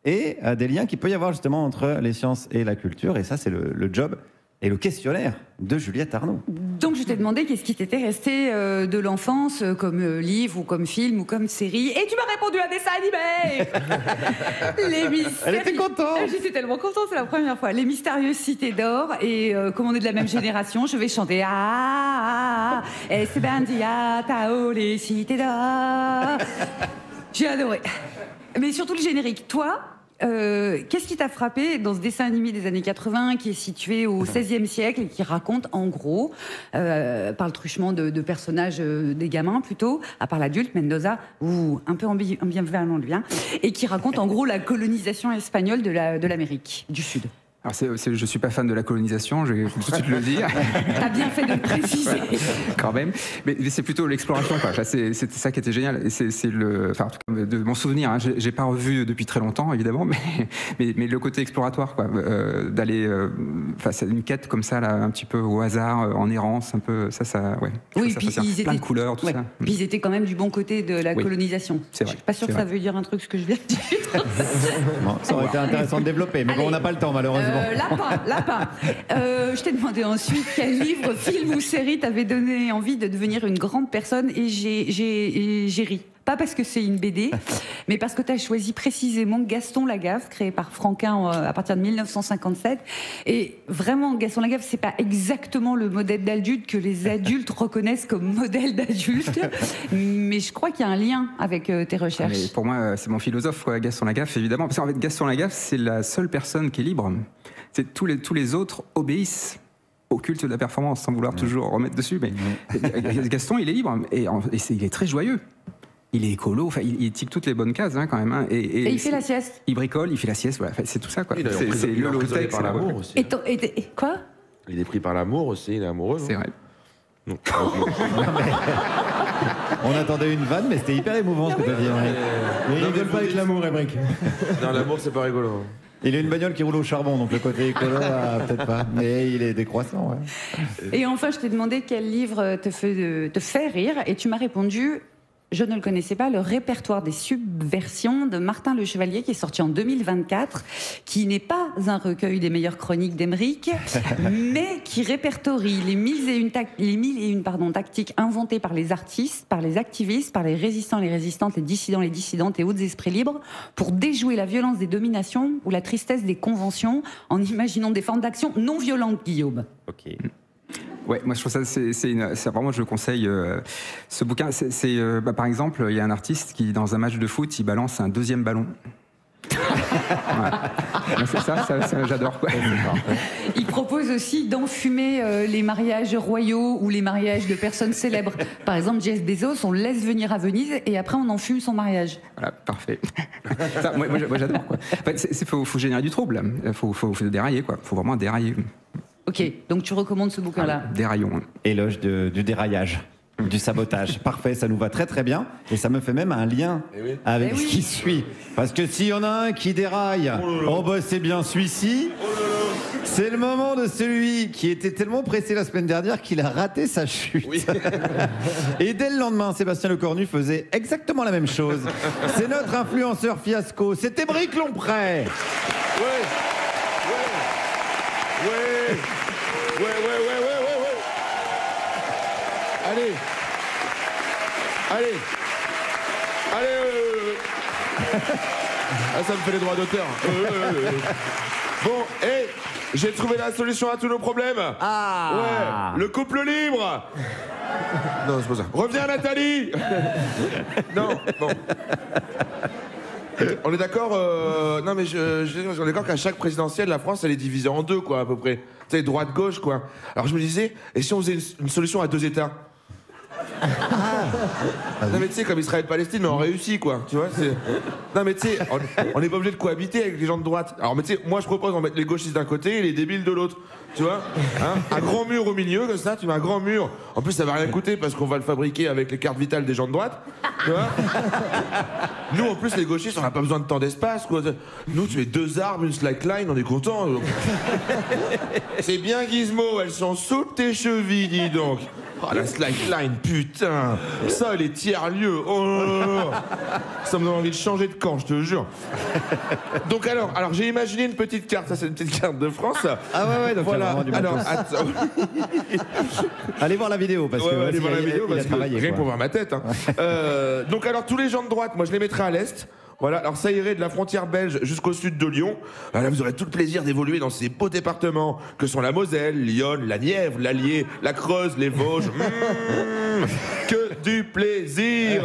et des liens qu'il peut y avoir justement entre les sciences et la culture. Et ça, c'est le job et le questionnaire de Juliette Arnaud. Donc je t'ai demandé qu'est-ce qui t'était resté de l'enfance comme livre ou comme film ou comme série, et tu m'as répondu un dessin animé. Les mystérieux... Elle était contente. J'étais tellement contente, c'est la première fois. Les mystérieuses cités d'or, et comme on est de la même génération, je vais chanter et c'est Bandia Tao les cités d'or. J'ai adoré. Mais surtout le générique. Toi, qu'est-ce qui t'a frappé dans ce dessin animé des années 80 qui est situé au XVIe siècle et qui raconte en gros, par le truchement de personnages des gamins plutôt, à part l'adulte, Mendoza, ou un peu ambivalent lui, hein, et qui raconte en gros la colonisation espagnole de l'Amérique du Sud. Alors je suis pas fan de la colonisation, je vais tout de suite le dire. T'as bien fait de le préciser. Ouais, quand même. Mais c'est plutôt l'exploration, quoi. C'était ça qui était génial. Et c'est le, enfin, en tout cas, de mon souvenir, hein, j'ai pas revu depuis très longtemps, évidemment, mais le côté exploratoire, quoi, d'aller face à une quête comme ça, là, un petit peu au hasard, en errance, un peu, ouais. Oui, puis ils plein de couleurs, tout ça. Puis ils étaient quand même du bon côté de la colonisation. C'est vrai. Je suis pas sûre que ça veut dire un truc ce que je viens de dire. Bon, ça aurait été intéressant de développer, mais bon, on n'a pas le temps malheureusement. Lapin. Je t'ai demandé ensuite quel livre, film ou série t'avait donné envie de devenir une grande personne, et j'ai ri. Pas parce que c'est une BD, mais parce que tu as choisi précisément Gaston Lagaffe, créé par Franquin à partir de 1957. Et vraiment, Gaston Lagaffe, c'est pas exactement le modèle d'adulte que les adultes reconnaissent comme modèle d'adulte, mais je crois qu'il y a un lien avec tes recherches. Mais pour moi, c'est mon philosophe, quoi, Gaston Lagaffe, évidemment. Parce qu'en fait, Gaston Lagaffe, c'est la seule personne qui est libre. Tous les autres obéissent au culte de la performance, sans vouloir toujours remettre dessus. Mais Gaston, il est libre, et il est très joyeux. Il est écolo, enfin, il tique toutes les bonnes cases, hein, quand même. Hein, et il fait la sieste. Il bricole, il fait la sieste, voilà. Enfin, c'est tout ça, quoi. C'est le low-tech par l'amour aussi. Et quoi? Il est pris par l'amour aussi, il est amoureux. C'est vrai. On attendait une vanne, mais c'était hyper émouvant ce que tu as dit. Mais il rigole pas avec l'amour, Emmerich. Non, l'amour, c'est pas rigolo. Il a une bagnole qui roule au charbon, donc le côté écolo, peut-être pas. Mais il est décroissant, ouais. Et enfin, je t'ai demandé quel livre te fait rire, et tu m'as répondu... Je ne le connaissais pas, le répertoire des subversions de Martin Le Chevalier, qui est sorti en 2024, qui n'est pas un recueil des meilleures chroniques d'Emeric, mais qui répertorie les mille et une tactiques inventées par les artistes, par les activistes, par les résistants, les résistantes, les dissidents, les dissidentes et autres esprits libres, pour déjouer la violence des dominations ou la tristesse des conventions, en imaginant des formes d'action non violentes, Guillaume. Ok. Ouais, moi je trouve ça, c'est vraiment, je conseille ce bouquin. Par exemple, il y a un artiste qui, dans un match de foot, il balance un deuxième ballon. Ouais. C'est ça, j'adore, quoi. Il propose aussi d'enfumer les mariages royaux ou les mariages de personnes célèbres. Par exemple, Jeff Bezos, on le laisse venir à Venise et après on enfume son mariage. Voilà, parfait. Ça, moi j'adore, quoi. En fait, faut générer du trouble. Faut dérailler, quoi. Faut vraiment dérailler. Ok, donc tu recommandes ce bouquin-là. Déraillons. Éloge du déraillage, du sabotage. Parfait, ça nous va très très bien. Et ça me fait même un lien avec ce qui suit. Parce que s'il y en a un qui déraille, c'est bien celui-ci. C'est le moment de celui qui était tellement pressé la semaine dernière qu'il a raté sa chute. Oui. Et dès le lendemain, Sébastien Lecornu faisait exactement la même chose. C'est notre influenceur fiasco. C'était Émeric Lomprey. Ouais. Allez. Ah, ça me fait les droits d'auteur. Bon, j'ai trouvé la solution à tous nos problèmes. Ah. Ouais, le couple libre. Non, c'est pas ça. Reviens, Nathalie. Non, bon. On est d'accord, non mais on est d'accord qu'à chaque présidentielle, la France elle est divisée en deux, quoi, à peu près. Tu sais, droite-gauche, quoi. Alors je me disais, et si on faisait une solution à deux États? Non mais tu sais, comme Israël-Palestine, mais on réussit, quoi. Tu vois, non mais tu sais, on n'est pas obligé de cohabiter avec les gens de droite. Alors mais tu sais, moi je propose d'en mettre les gauchistes d'un côté et les débiles de l'autre. Tu vois, hein, un grand mur au milieu, comme ça, tu mets un grand mur. En plus, ça va rien coûter parce qu'on va le fabriquer avec les cartes vitales des gens de droite. Tu vois. Nous, en plus, les gauchistes, on n'a pas besoin de tant d'espace, quoi. Nous, tu mets deux armes, une slackline, on est content. C'est bien, Gizmo, elles sont sous tes chevilles, dis donc. Oh, la slackline, putain. Ça, les tiers-lieux. Oh, ça me donne envie de changer de camp, je te jure. Donc alors j'ai imaginé une petite carte. Ça, c'est une petite carte de France. Ah ouais, donc voilà. Alors, allez voir la vidéo, parce que allez voir la vidéo, parce que travaillé, rien quoi. pour voir ma tête. Hein. Donc alors, tous les gens de droite, moi, je les mettrai à l'est. Voilà, alors ça irait de la frontière belge jusqu'au sud de Lyon. Là, vous aurez tout le plaisir d'évoluer dans ces beaux départements que sont la Moselle, Lyon, la Nièvre, l'Allier, la Creuse, les Vosges. Que du plaisir.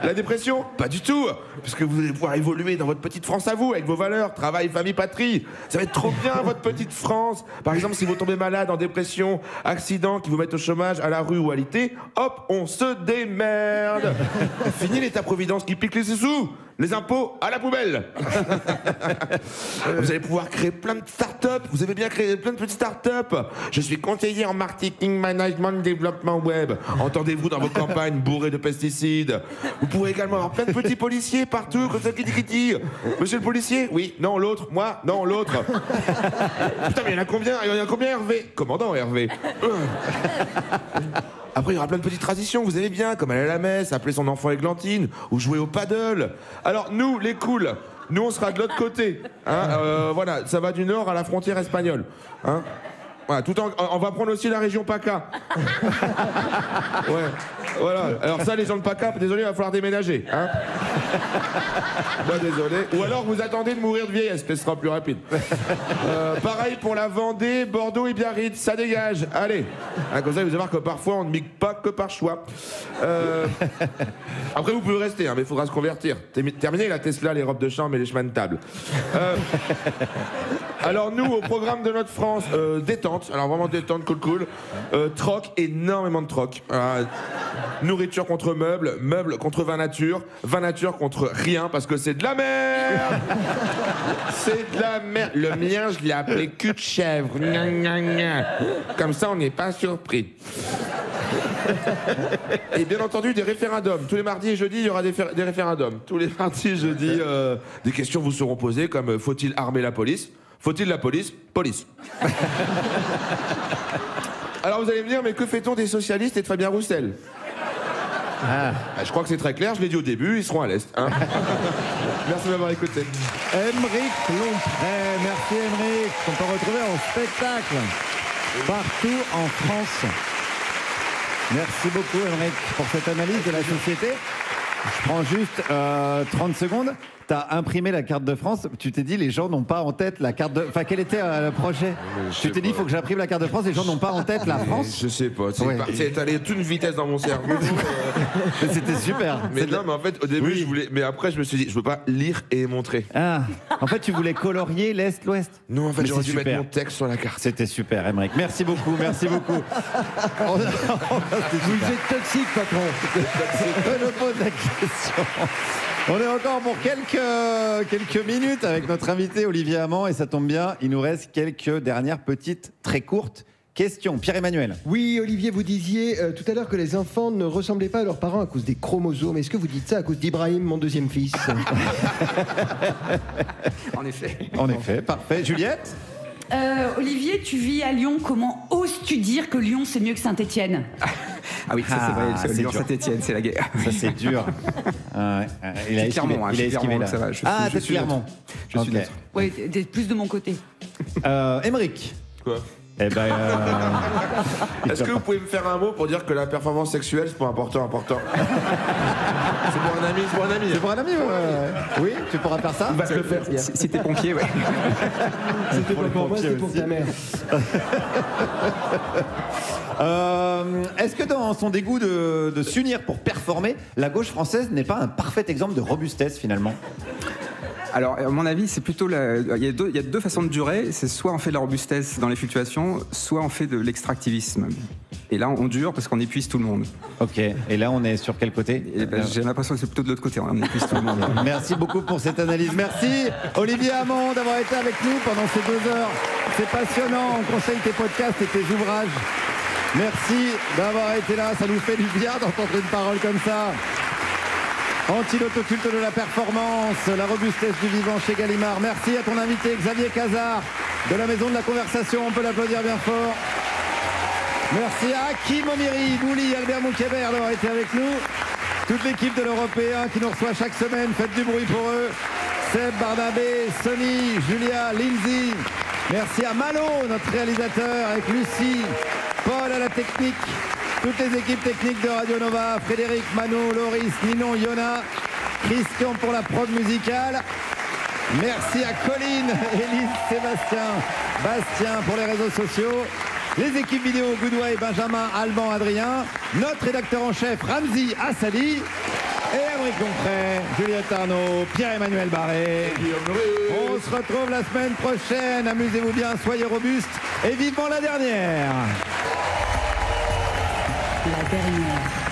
La dépression? Pas du tout. Parce que vous allez pouvoir évoluer dans votre petite France à vous, avec vos valeurs, travail, famille, patrie. Ça va être trop bien, votre petite France. Par exemple, si vous tombez malade, en dépression, accident, qui vous mettent au chômage, à la rue ou à l'IT, hop, on se démerde. Fini l'État-providence qui pique les sous. Les impôts à la poubelle. Vous allez pouvoir créer plein de start-up. Vous avez bien créé plein de petites start-up. Je suis conseiller en marketing, management, développement web. Entendez-vous dans vos campagnes bourrées de pesticides. Vous pourrez également avoir plein de petits policiers partout, comme ça, qui. Monsieur le policier? Oui. Non, l'autre. Moi? Non, l'autre. Putain, mais il y en a combien? Il y en a combien, Hervé? Commandant Hervé. Après, il y aura plein de petites traditions, vous aimez bien, comme aller à la messe, appeler son enfant Églantine, ou jouer au paddle. Alors, nous, les cools, nous, on sera de l'autre côté. Hein, voilà, ça va du nord à la frontière espagnole. Hein. Voilà, on va prendre aussi la région PACA. Ouais, voilà. Alors ça, les gens de PACA, désolé, il va falloir déménager. Hein. Moi, désolé. Ou alors, vous attendez de mourir de vieillesse, ce sera plus rapide. Pareil pour la Vendée, Bordeaux et Biarritz, ça dégage. Allez. Hein, comme ça, vous allez voir que parfois, on ne migue pas que par choix. Après, vous pouvez rester, hein, mais il faudra se convertir. Terminez la Tesla, les robes de chambre et les chemins de table. Alors nous, au programme de notre France, détente, alors vraiment détente, cool, troc, énormément de troc. Nourriture contre meubles, meubles contre vin nature contre rien, parce que c'est de la merde. C'est de la merde. Le mien, je l'ai appelé cul de chèvre. Comme ça, on n'est pas surpris. Et bien entendu, des référendums. Tous les mardis et jeudis, il y aura des référendums. Tous les mardis et jeudis, des questions vous seront posées, comme faut-il armer la police? Faut-il la police? Police. Alors vous allez me dire, mais que fait-on des socialistes et de Fabien Roussel? Je crois que c'est très clair, je l'ai dit au début, ils seront à l'Est. Hein. Merci de m'avoir écouté. Aymeric Lomprey, merci Aymeric, qu'on peut retrouver en spectacle partout en France. Merci beaucoup Aymeric pour cette analyse de la société. Je prends juste 30 secondes. Tu as imprimé la carte de France. Tu t'es dit, les gens n'ont pas en tête la carte de... Enfin, quel était le projet? Tu t'es dit, il faut que j'imprime la carte de France. Les gens n'ont pas en tête la France. Je sais pas. C'est allé à toute une vitesse dans mon cerveau. C'était super. Mais non, mais en fait, au début, je voulais... Mais après, je me suis dit, je peux pas lire et montrer. Ah. En fait, tu voulais colorier l'Est, l'Ouest? Non, en fait, j'aurais dû mettre mon texte sur la carte. C'était super, Aymeric. Merci beaucoup, merci beaucoup. Vous êtes toxique, patron. Je me pose la question. On est encore pour quelques minutes avec notre invité Olivier Amand, et ça tombe bien, il nous reste quelques dernières petites, très courtes questions. Pierre-Emmanuel. Oui, Olivier, vous disiez tout à l'heure que les enfants ne ressemblaient pas à leurs parents à cause des chromosomes. Est-ce que vous dites ça à cause d'Ibrahim, mon deuxième fils? En effet. En effet, parfait. Juliette? Olivier, tu vis à Lyon. Comment oses-tu dire que Lyon c'est mieux que Saint-Étienne? Ah oui, ça c'est vrai. Lyon Saint-Étienne, c'est la guerre. Ça c'est dur. Il a esquivé. Clermont, Il a esquivé là. Ça va. T'es Clermont. Je suis neutre. Oui, t'es plus de mon côté. Aymeric. Quoi? Eh ben, est-ce que vous pouvez me faire un mot pour dire que la performance sexuelle, c'est pas important? C'est pour un ami, c'est pour un ami. C'est pour un ami, oui, tu pourras faire ça. On va se le faire. Si t'es pompier, ouais. C'était pas pour moi, c'était pour ta mère. Est-ce que dans son dégoût de s'unir pour performer, la gauche française n'est pas un parfait exemple de robustesse finalement? Alors, à mon avis, c'est plutôt il y a deux façons de durer. C'est soit on fait de la robustesse dans les fluctuations, soit on fait de l'extractivisme. Et là, on dure parce qu'on épuise tout le monde. Ok. Et là, on est sur quel côté? J'ai l'impression que c'est plutôt de l'autre côté. On épuise tout le monde. Merci beaucoup pour cette analyse. Merci Olivier Amand d'avoir été avec nous pendant ces 2 heures. C'est passionnant. On conseille tes podcasts et tes ouvrages. Merci d'avoir été là. Ça nous fait du bien d'entendre une parole comme ça. Antidote occulte de la performance, la robustesse du vivant chez Gallimard. Merci à ton invité Xavier Cazard de la Maison de la Conversation. On peut l'applaudir bien fort. Merci à Hakim Omiri, Bouli, Albert Moukébert d'avoir été avec nous. Toute l'équipe de l'Européen qui nous reçoit chaque semaine, faites du bruit pour eux. Seb, Barnabé, Sonny, Julia, Lindsay. Merci à Malo, notre réalisateur, avec Lucie, Paul à la technique, toutes les équipes techniques de Radio Nova, Frédéric, Mano, Loris, Ninon, Yona, Christian pour la prod musicale. Merci à Colline, Élise, Sébastien, Bastien pour les réseaux sociaux. Les équipes vidéo, Goodway, Benjamin, Alban, Adrien. Notre rédacteur en chef, Ramzi Assali. Et Aymeric Lompré, Juliette Arnaud, Pierre-Emmanuel Barré. On se retrouve la semaine prochaine. Amusez-vous bien, soyez robustes et vivement la dernière. La dernière.